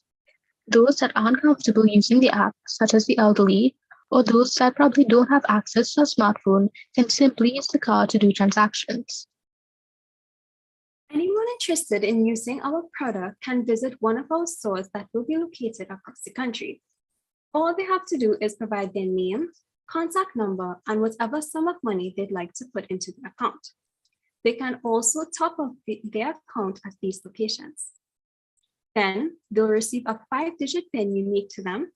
Those that aren't comfortable using the app, such as the elderly, or those that probably don't have access to a smartphone, can simply use the card to do transactions. Anyone interested in using our product can visit one of our stores that will be located across the country. All they have to do is provide their name, contact number, and whatever sum of money they'd like to put into the account. They can also top up their account at these locations. Then they'll receive a 5-digit PIN unique to them,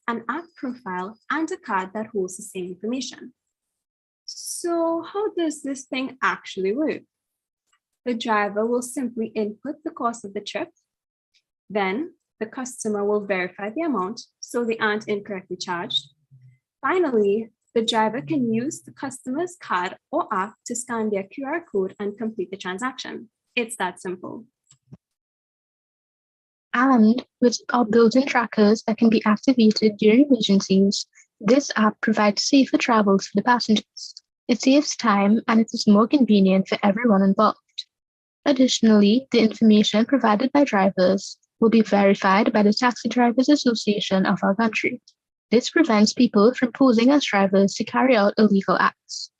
an app profile, and a card that holds the same information. So how does this thing actually work? The driver will simply input the cost of the trip. Then the customer will verify the amount so they aren't incorrectly charged. Finally, the driver can use the customer's card or app to scan their QR code and complete the transaction. It's that simple. And with our built-in trackers that can be activated during emergencies, this app provides safer travels for the passengers. It saves time and it is more convenient for everyone involved. Additionally, the information provided by drivers will be verified by the Taxi Drivers Association of our country. This prevents people from posing as drivers to carry out illegal acts.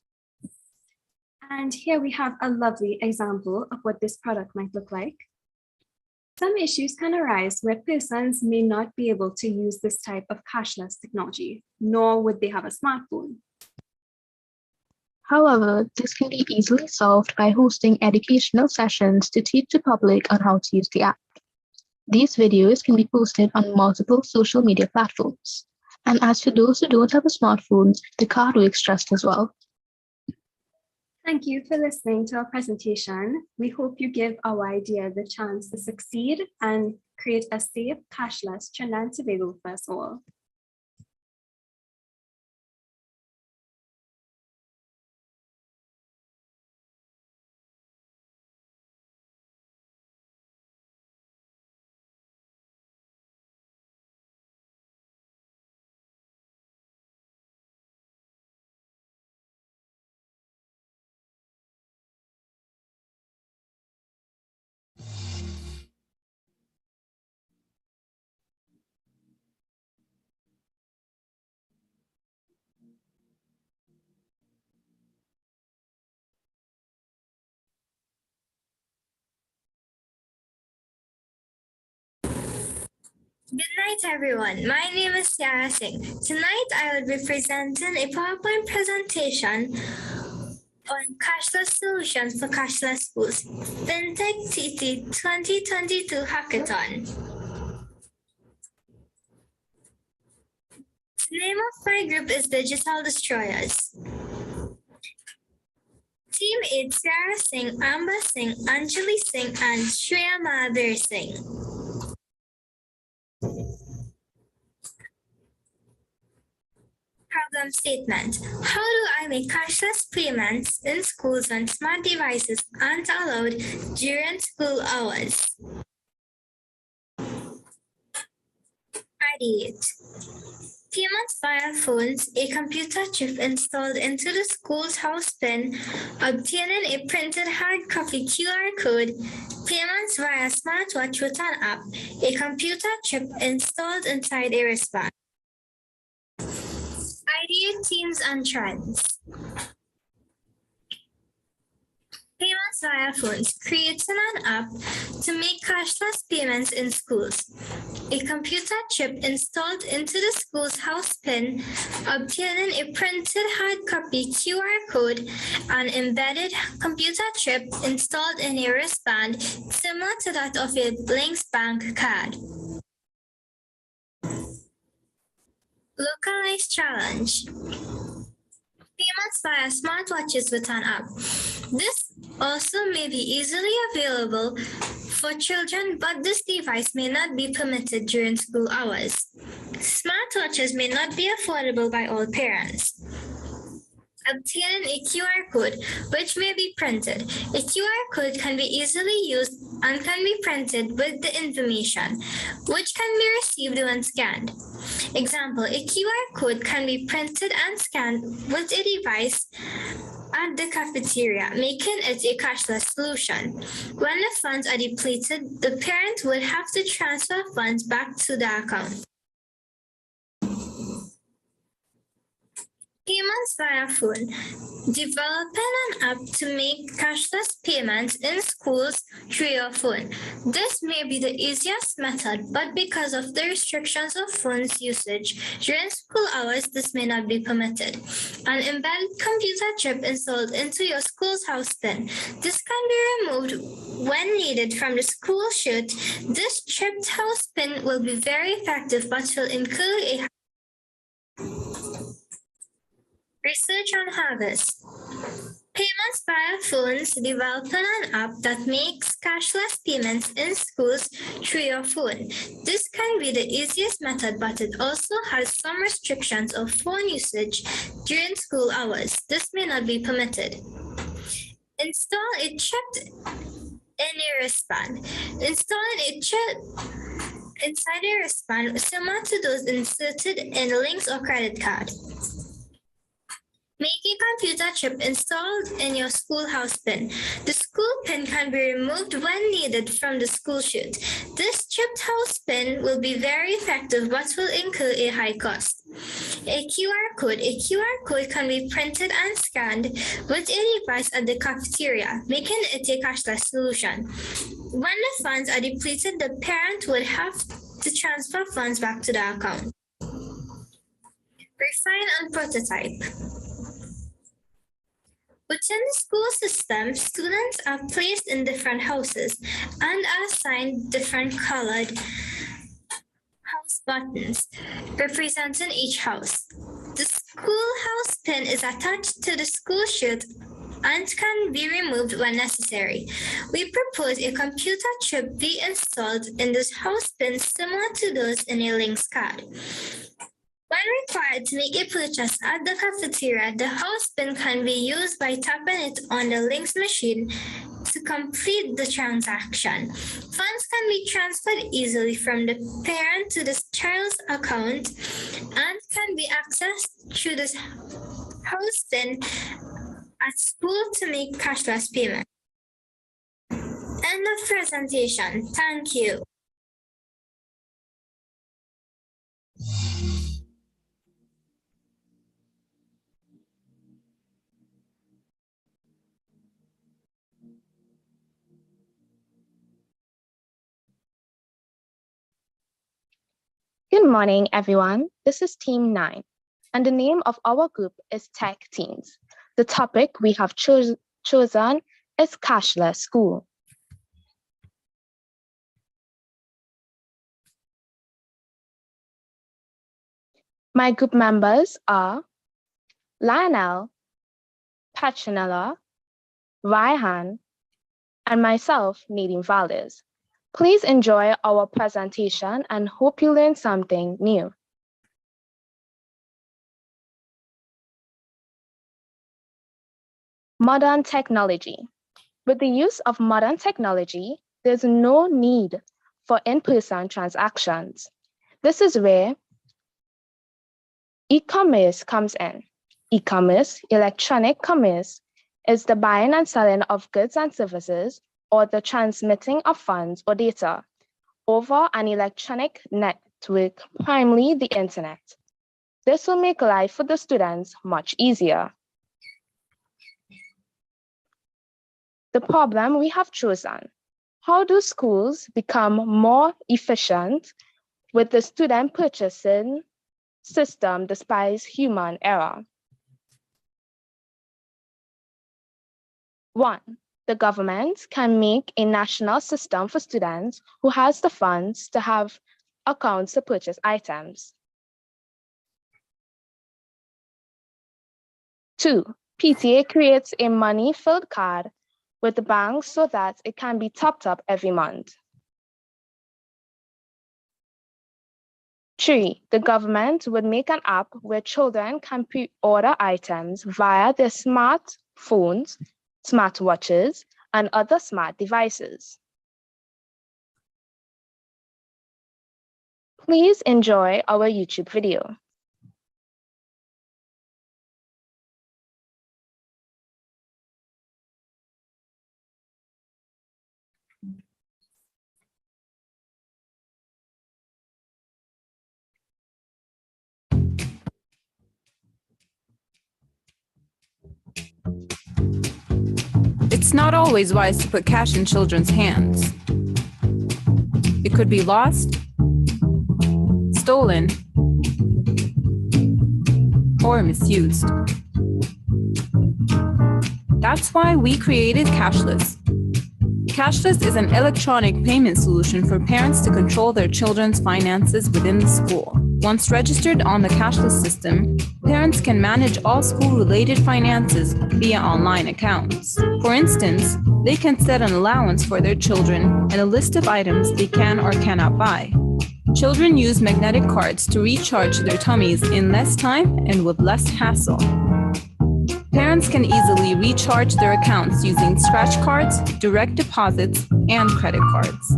And here we have a lovely example of what this product might look like. Some issues can arise where persons may not be able to use this type of cashless technology, nor would they have a smartphone. However, this can be easily solved by hosting educational sessions to teach the public on how to use the app. These videos can be posted on multiple social media platforms. And as for those who don't have a smartphone, the card works just as well. Thank you for listening to our presentation. We hope you give our idea the chance to succeed and create a safe, cashless Trinidad and Tobago for us all. Good night, everyone. My name is Sarah Singh. Tonight, I will be presenting a PowerPoint presentation on cashless solutions for cashless schools, FintechTT 2022 Hackathon. The name of my group is Digital Destroyers. Team 8, Sarah Singh, Amber Singh, Anjali Singh, and Shreya Mahabir Singh. Problem statement. How do I make cashless payments in schools when smart devices aren't allowed during school hours? Ideate. Payments via phones, a computer chip installed into the school's house PIN, obtaining a printed hard copy QR code, payments via smartwatch with an app, a computer chip installed inside a wristband. Ideate teams and trends. Payments via phones, creating an app to make cashless payments in schools. A computer chip installed into the school's house PIN, obtaining a printed hard copy QR code, an embedded computer chip installed in a wristband similar to that of a Blinks bank card. Localized challenge. Payments via smartwatches with an app. This also may be easily available for children, but this device may not be permitted during school hours. Smartwatches may not be affordable by all parents. Obtaining a QR code, which may be printed. A QR code can be easily used and can be printed with the information, which can be received when scanned. Example, a QR code can be printed and scanned with a device at the cafeteria, making it a cashless solution. When the funds are depleted, the parent would have to transfer funds back to the account. Payments via phone. Developing an app to make cashless payments in schools through your phone. This may be the easiest method, but because of the restrictions of phones usage during school hours, this may not be permitted. An embedded computer chip installed into your school's house pin. This can be removed when needed from the school chute. This chipped house pin will be very effective, but will incur a research on harvest. Payments via phones. Developing an app that makes cashless payments in schools through your phone. This can be the easiest method, but it also has some restrictions of phone usage during school hours. This may not be permitted. Install a chip in a wristband. Installing a chip inside a wristband similar to those inserted in links or credit card. Make a computer chip installed in your schoolhouse pin. The school pin can be removed when needed from the school chute. This chipped house pin will be very effective but will incur a high cost. A QR code. A QR code can be printed and scanned with a device at the cafeteria, making it a cashless solution. When the funds are depleted, the parent would have to transfer funds back to the account. Refine and prototype. Within the school system, students are placed in different houses and are assigned different colored house buttons representing each house. The schoolhouse pin is attached to the school chute and can be removed when necessary. We propose a computer chip be installed in this house pin similar to those in a Links card. When required to make a purchase at the cafeteria, the house pin can be used by tapping it on the Links machine to complete the transaction. Funds can be transferred easily from the parent to the child's account and can be accessed through this house pin at school to make cashless payment. End of presentation. Thank you. Good morning, everyone. This is Team 9, and the name of our group is Tech Teens. The topic we have chosen is cashless school. My group members are Lionel, Petronella, Raihan, and myself, Nadine Valdez. Please enjoy our presentation and hope you learn something new. Modern technology. With the use of modern technology, there's no need for in-person transactions. This is where e-commerce comes in. E-commerce, electronic commerce, is the buying and selling of goods and services or the transmitting of funds or data over an electronic network, primarily the internet. This will make life for the students much easier. The problem we have chosen. How do schools become more efficient with the student purchasing system despite human error? 1. The government can make a national system for students who has the funds to have accounts to purchase items. 2. PTA creates a money-filled card with the bank so that it can be topped up every month. 3. The government would make an app where children can pre-order items via their smartphones, smartwatches, and other smart devices. Please enjoy our YouTube video. It's not always wise to put cash in children's hands. It could be lost, stolen, or misused. That's why we created Cashless. Cashless is an electronic payment solution for parents to control their children's finances within the school. Once registered on the cashless system, parents can manage all school-related finances via online accounts. For instance, they can set an allowance for their children and a list of items they can or cannot buy. Children use magnetic cards to recharge their tummies in less time and with less hassle. Parents can easily recharge their accounts using scratch cards, direct deposits, and credit cards.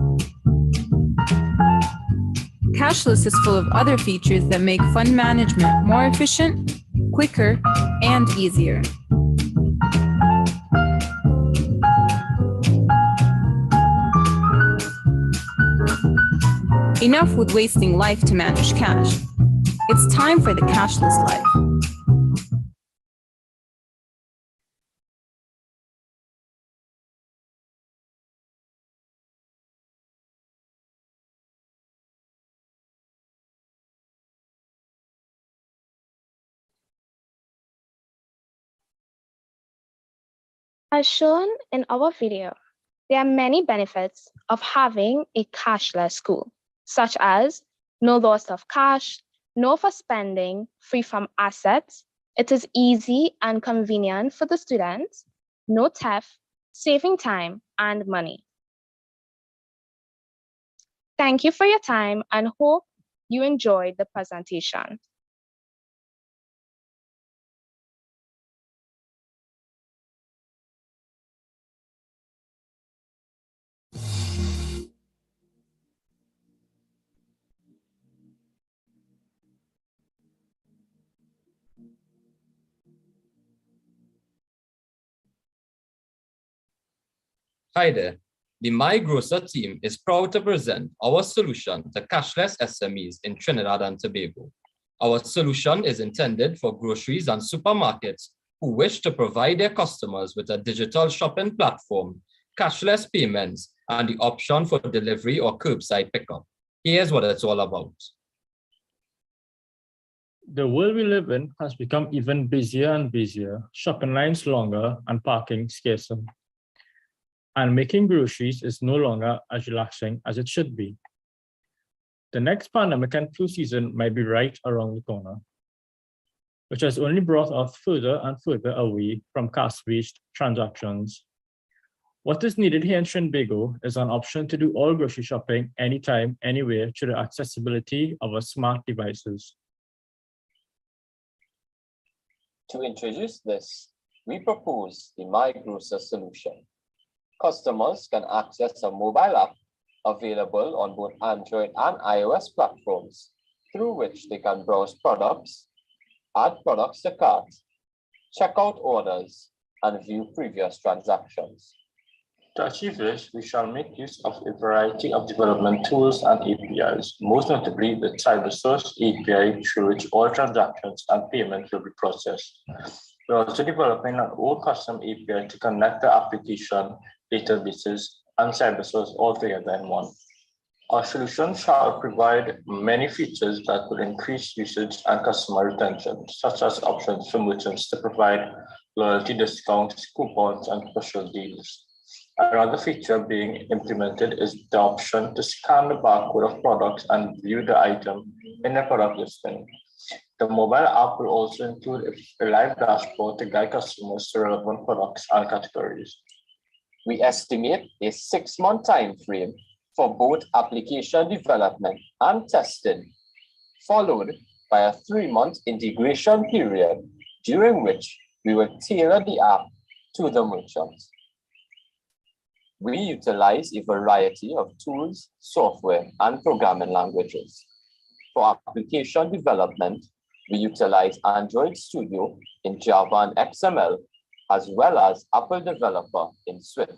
Cashless is full of other features that make fund management more efficient, quicker, and easier. Enough with wasting life to manage cash. It's time for the cashless life. As shown in our video, there are many benefits of having a cashless school, such as no loss of cash, no for spending, free from assets. It is easy and convenient for the students, no theft, saving time and money. Thank you for your time and hope you enjoyed the presentation. Hi there. The My Grocer team is proud to present our solution to cashless SMEs in Trinidad and Tobago. Our solution is intended for groceries and supermarkets who wish to provide their customers with a digital shopping platform, cashless payments, and the option for delivery or curbside pickup. Here's what it's all about. The world we live in has become even busier and busier, shopping lines longer and parking scarcer. And making groceries is no longer as relaxing as it should be. The next pandemic and flu season might be right around the corner, which has only brought us further and further away from cash-based transactions. What is needed here in Trinbago is an option to do all grocery shopping anytime, anywhere through the accessibility of our smart devices. To introduce this, we propose the My Grocer solution. Customers can access a mobile app available on both Android and iOS platforms, through which they can browse products, add products to cart, check out orders, and view previous transactions. To achieve this, we shall make use of a variety of development tools and APIs, most notably the CyberSource API through which all transactions and payments will be processed. We're also developing an old custom API to connect the application, databases, and CyberSource all together in one. Our solution shall provide many features that will increase usage and customer retention, such as options for merchants to provide loyalty discounts, coupons, and special deals. Another feature being implemented is the option to scan the barcode of products and view the item in the product listing. The mobile app will also include a live dashboard to guide customers to relevant products and categories. We estimate a 6-month time frame for both application development and testing, followed by a 3-month integration period, during which we will tailor the app to the merchant. We utilize a variety of tools, software, and programming languages. For application development, we utilize Android Studio in Java and XML, as well as Apple Developer in Swift.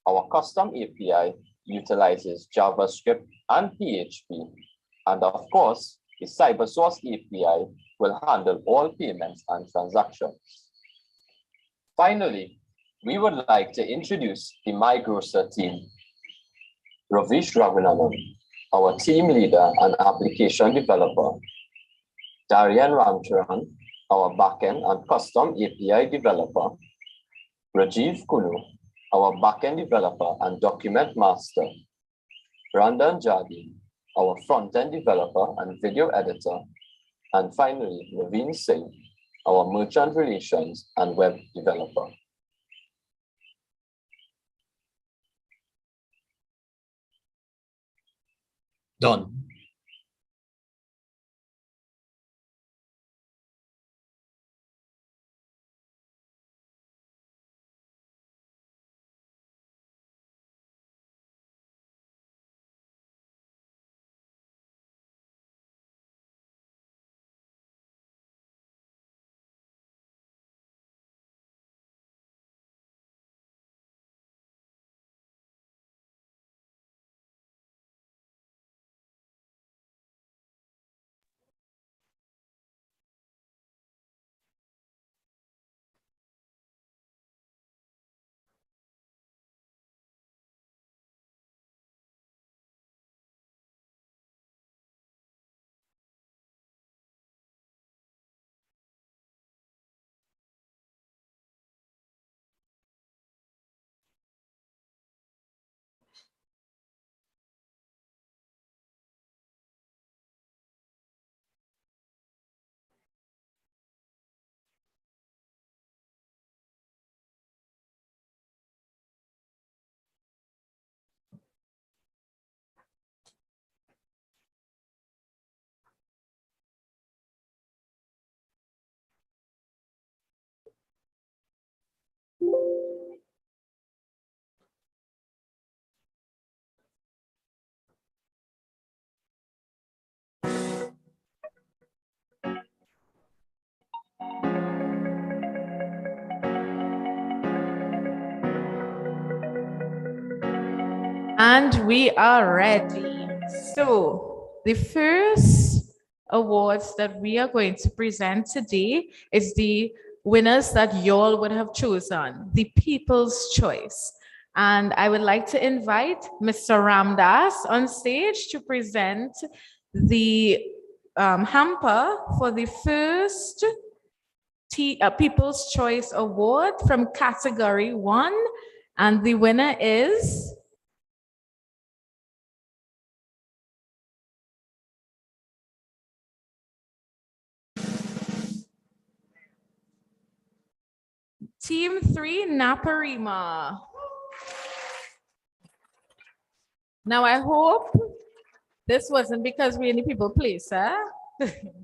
Our custom API utilizes JavaScript and PHP, and of course, the CyberSource API will handle all payments and transactions. Finally, we would like to introduce the My Grocer team. Ravish Raghunandan, our team leader and application developer. Darian Ramcharan, our backend and custom API developer. Rajiv Kulu, our backend developer and document master. Randan Jadi, our front-end developer and video editor. And finally, Naveen Singh, our merchant relations and web developer. Done. And we are ready. So the first awards that we are going to present today is the winners that y'all would have chosen, the People's Choice. And I would like to invite Mr. Ramdas on stage to present the hamper for the first People's Choice Award from category 1. And the winner is Team 3, Naparima. Now I hope this wasn't because we any people please, huh?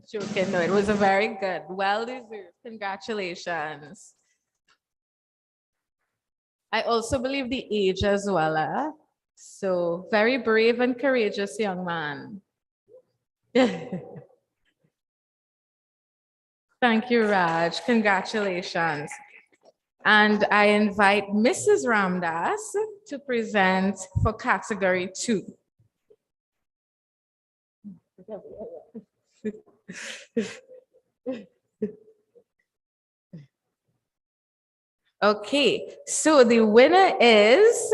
Joking, no, it was a very good, well deserved. Congratulations. I also believe the age as well, huh? So very brave and courageous young man. Thank you, Raj. Congratulations. And I invite Mrs. Ramdas to present for category 2. Okay, so the winner is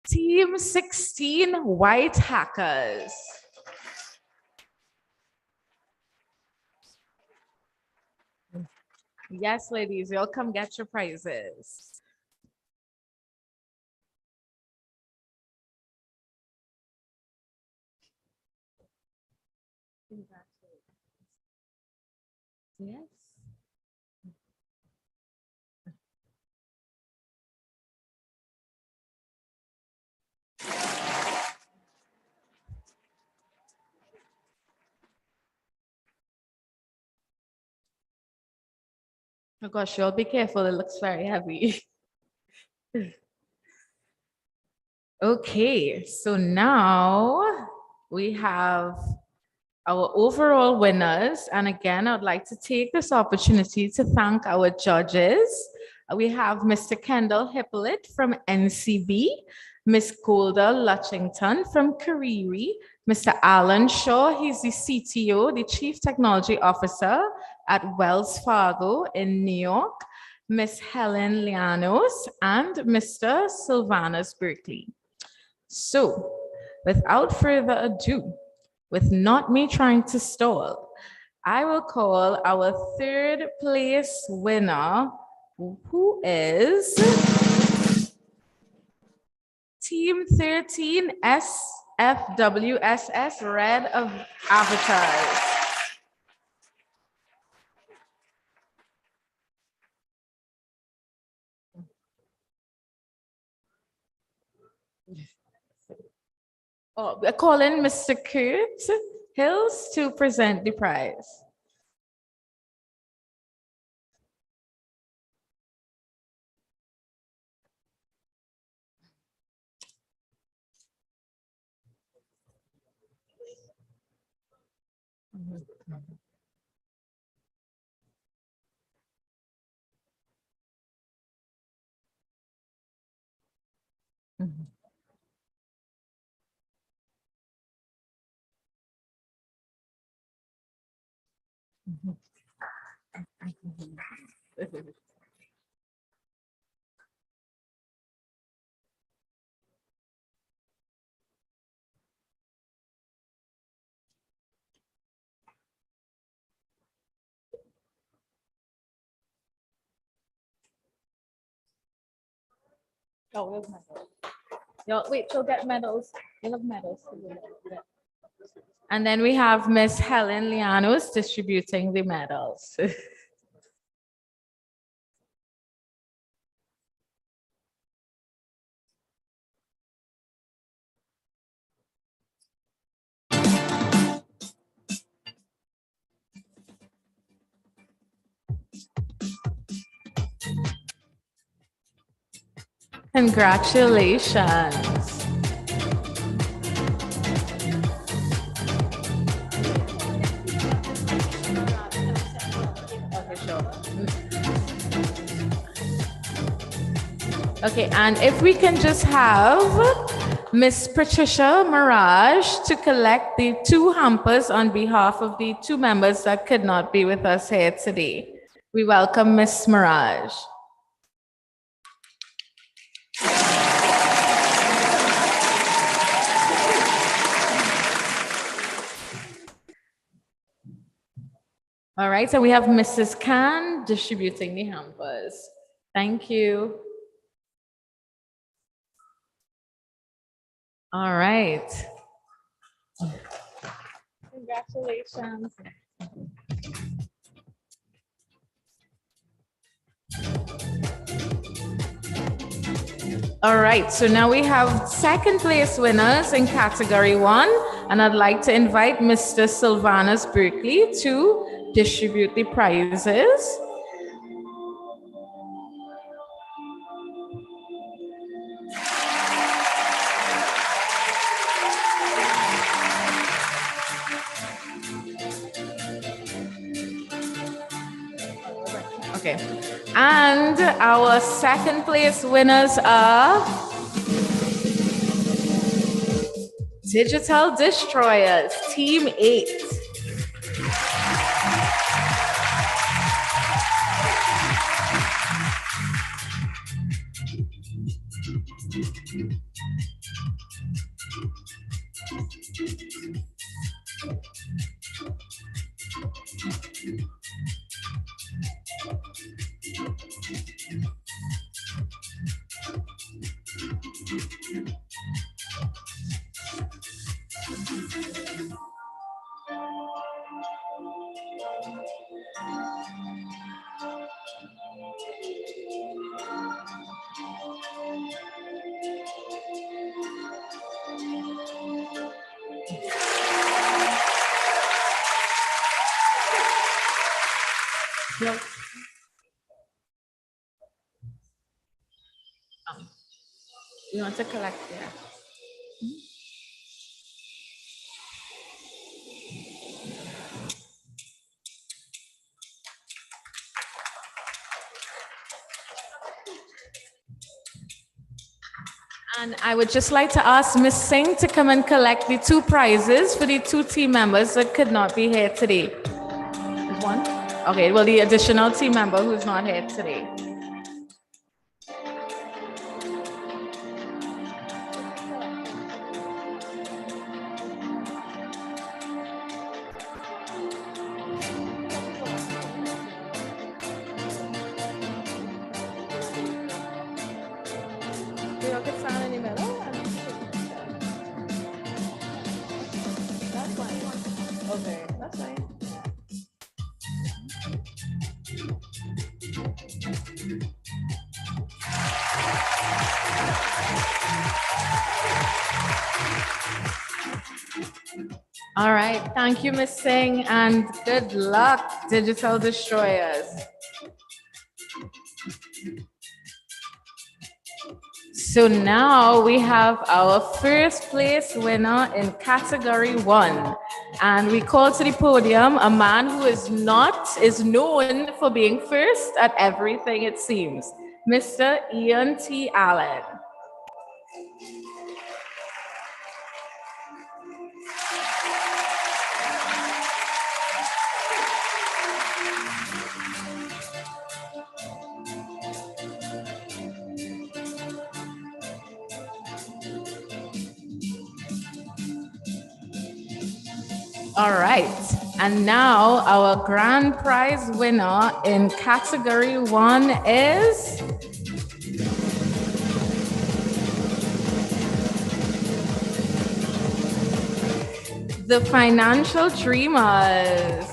Team 16 White Hackers. Yes, ladies, you'll come get your prizes. Yes. Oh gosh, you'll be careful, it looks very heavy. Okay, so now we have our overall winners. And again, I'd like to take this opportunity to thank our judges. We have Mr. Kendall Hippolyte from NCB, Ms. Golda Lutchington from Kariri, Mr. Alan Shaw, he's the CTO, the Chief Technology Officer at Wells Fargo in New York, Miss Helen Llanos and Mr. Sylvanus Berkeley. So, without further ado, with not me trying to stall, I will call our third place winner, who is Team 13 SFWSS Red of Avatars. Oh, we're calling Mr. Kurt Hills to present the prize. Oh, we have medals. Y'all, wait, she'll get medals. We'll have medals. And then we have Miss Helen Llanos distributing the medals. Congratulations. Okay, and if we can just have Miss Patricia Mirage to collect the 2 hampers on behalf of the 2 members that could not be with us here today. We welcome Miss Mirage. All right, so we have Mrs. Khan distributing the hampers. Thank you. All right. Congratulations. All right, so now we have second place winners in category 1, and I'd like to invite Mr. Sylvanus Berkeley to distribute the prizes. Okay, and our second place winners are Digital Destroyers, Team 8. Yep. You want to collect, yeah. And I would just like to ask Ms. Singh to come and collect the 2 prizes for the 2 team members that could not be here today. There's one. Okay, well, the additional team member who's not here today. Okay, that's fine. All right, thank you, Ms. Singh, and good luck, Digital Destroyers. So now we have our first place winner in category 1. And we call to the podium a man who is known for being first at everything, it seems, Mr. Ian T. Allen. All right, and now our grand prize winner in category 1 is the Financial Dreamers.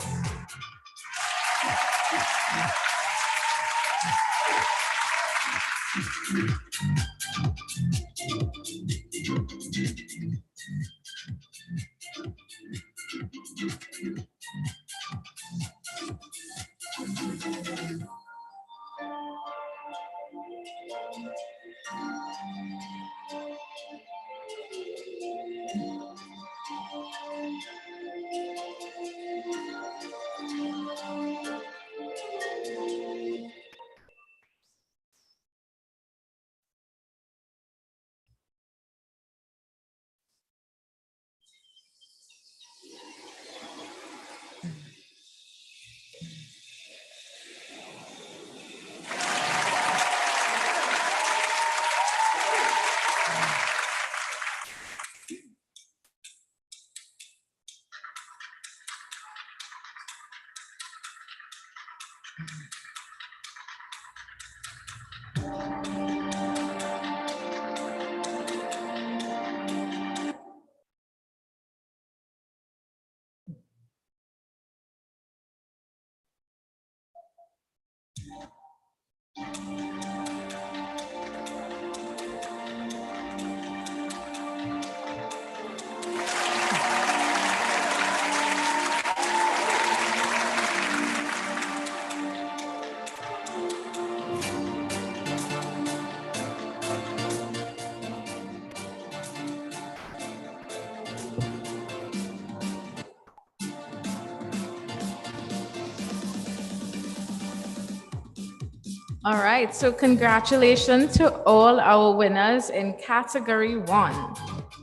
All right, so congratulations to all our winners in category 1.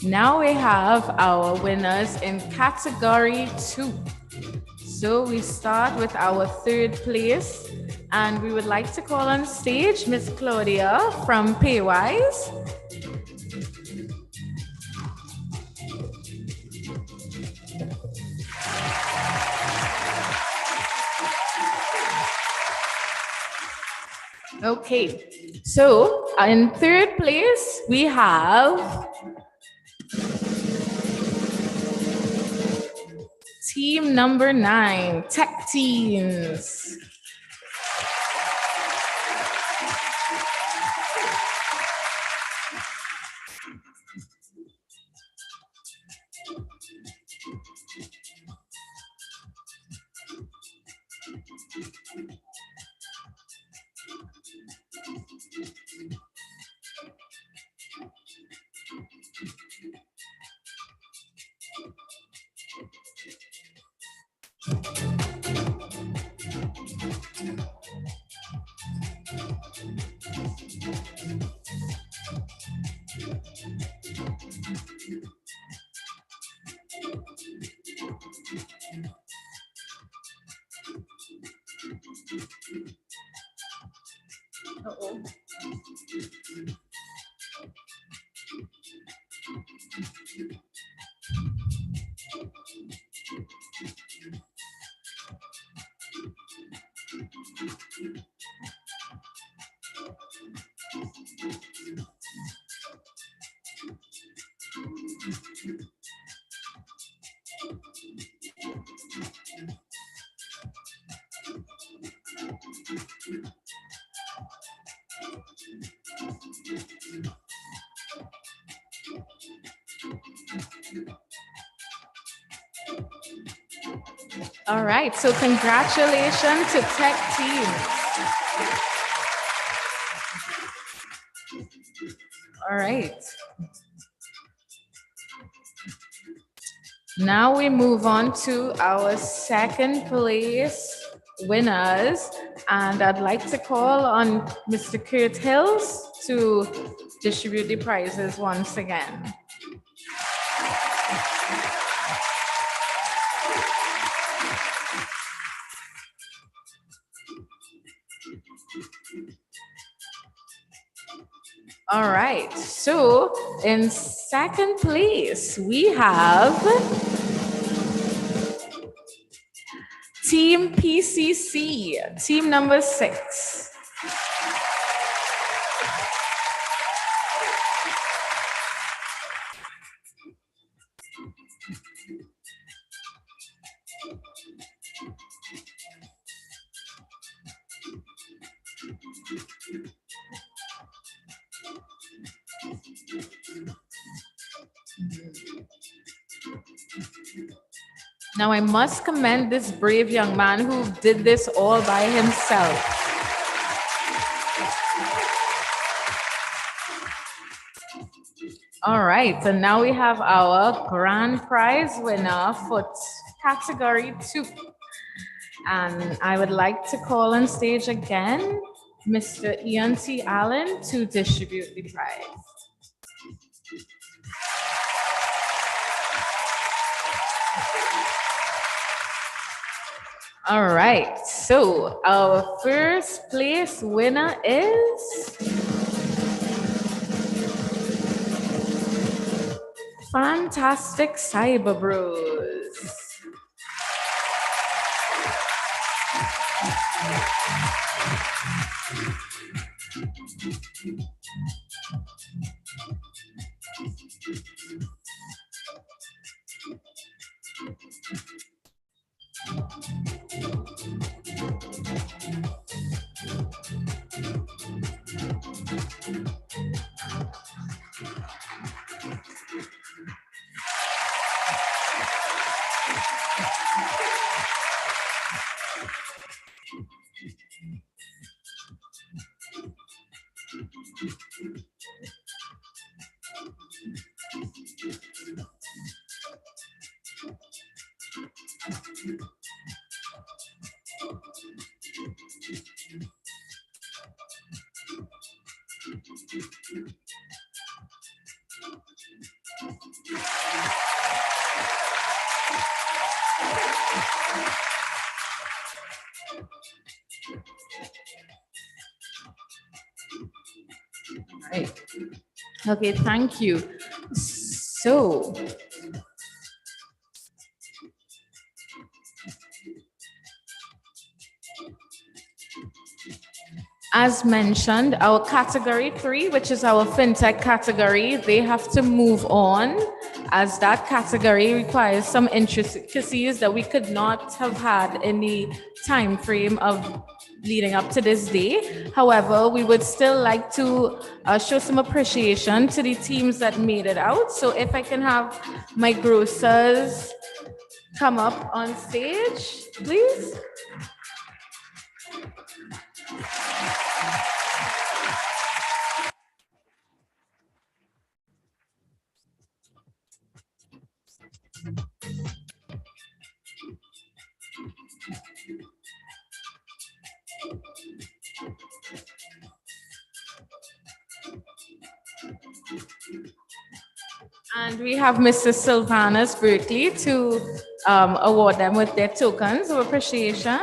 Now we have our winners in category 2. So we start with our third place, and we would like to call on stage Miss Claudia from Paywise. Okay, so in third place, we have team number 9, Tech Teens. Uh-oh. All right, so congratulations to tech team. All right. Now we move on to our second place winners, and I'd like to call on Mr. Kurt Hills to distribute the prizes once again. All right, so in second place, we have Team PCC, team number 6. Now I must commend this brave young man who did this all by himself. All right, so now we have our grand prize winner for category 2. And I would like to call on stage again, Mr. Ian T. Allen to distribute the prize. All right, so our first place winner is Fantastic Cyber Bros. Right. Okay, thank you. So, as mentioned, our category 3, which is our fintech category, they have to move on as that category requires some intricacies that we could not have had in the time frame of leading up to this day. However, we would still like to show some appreciation to the teams that made it out. So if I can have my grocers come up on stage, please. And we have Mr. Sylvanus Berkeley to award them with their tokens of appreciation.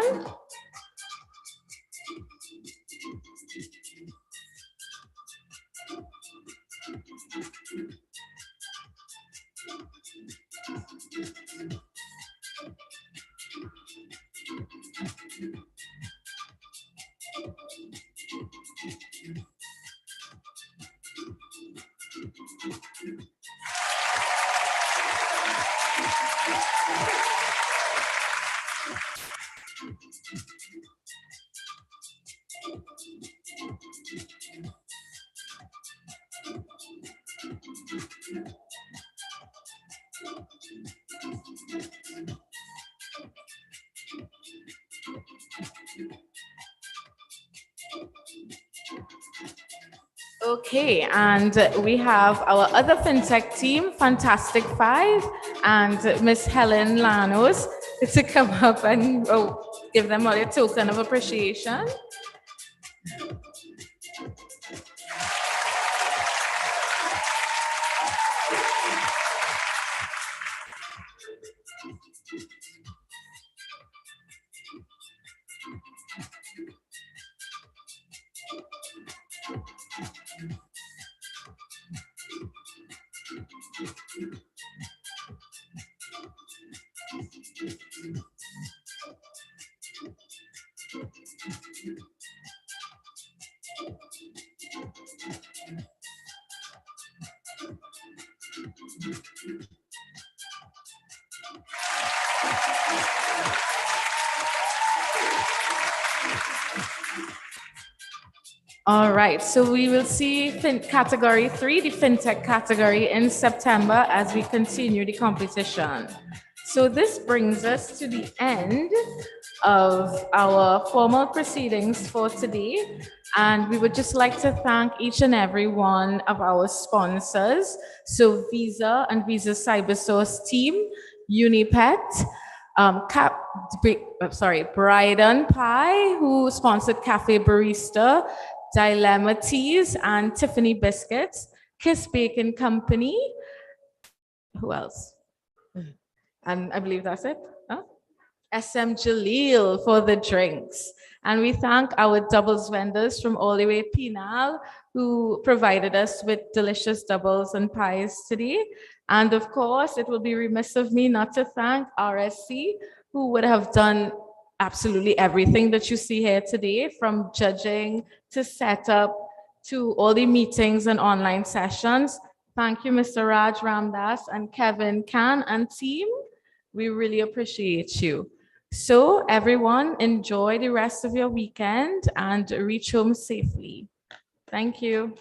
Okay, and we have our other fintech team, Fantastic Five, and Miss Helen Lanos to come up and give them a token of appreciation. All right, so we will see category 3, the fintech category, in September as we continue the competition. So this brings us to the end of our formal proceedings for today. And we would just like to thank each and every one of our sponsors. So Visa and Visa CyberSource team, Unipet, Bryden Pie, who sponsored Cafe Barista, Dilemma Teas and Tiffany Biscuits, Kiss Bacon Company. Who else? And I believe that's it. Huh? SM Jaleel for the drinks. And we thank our doubles vendors from all the way Penal who provided us with delicious doubles and pies today. And of course, it will be remiss of me not to thank RSC, who would have done absolutely everything that you see here today, from judging to setup to all the meetings and online sessions. Thank you, Mr. Raj Ramdas and Kevin Khan and team. We really appreciate you. So everyone, enjoy the rest of your weekend and reach home safely. Thank you.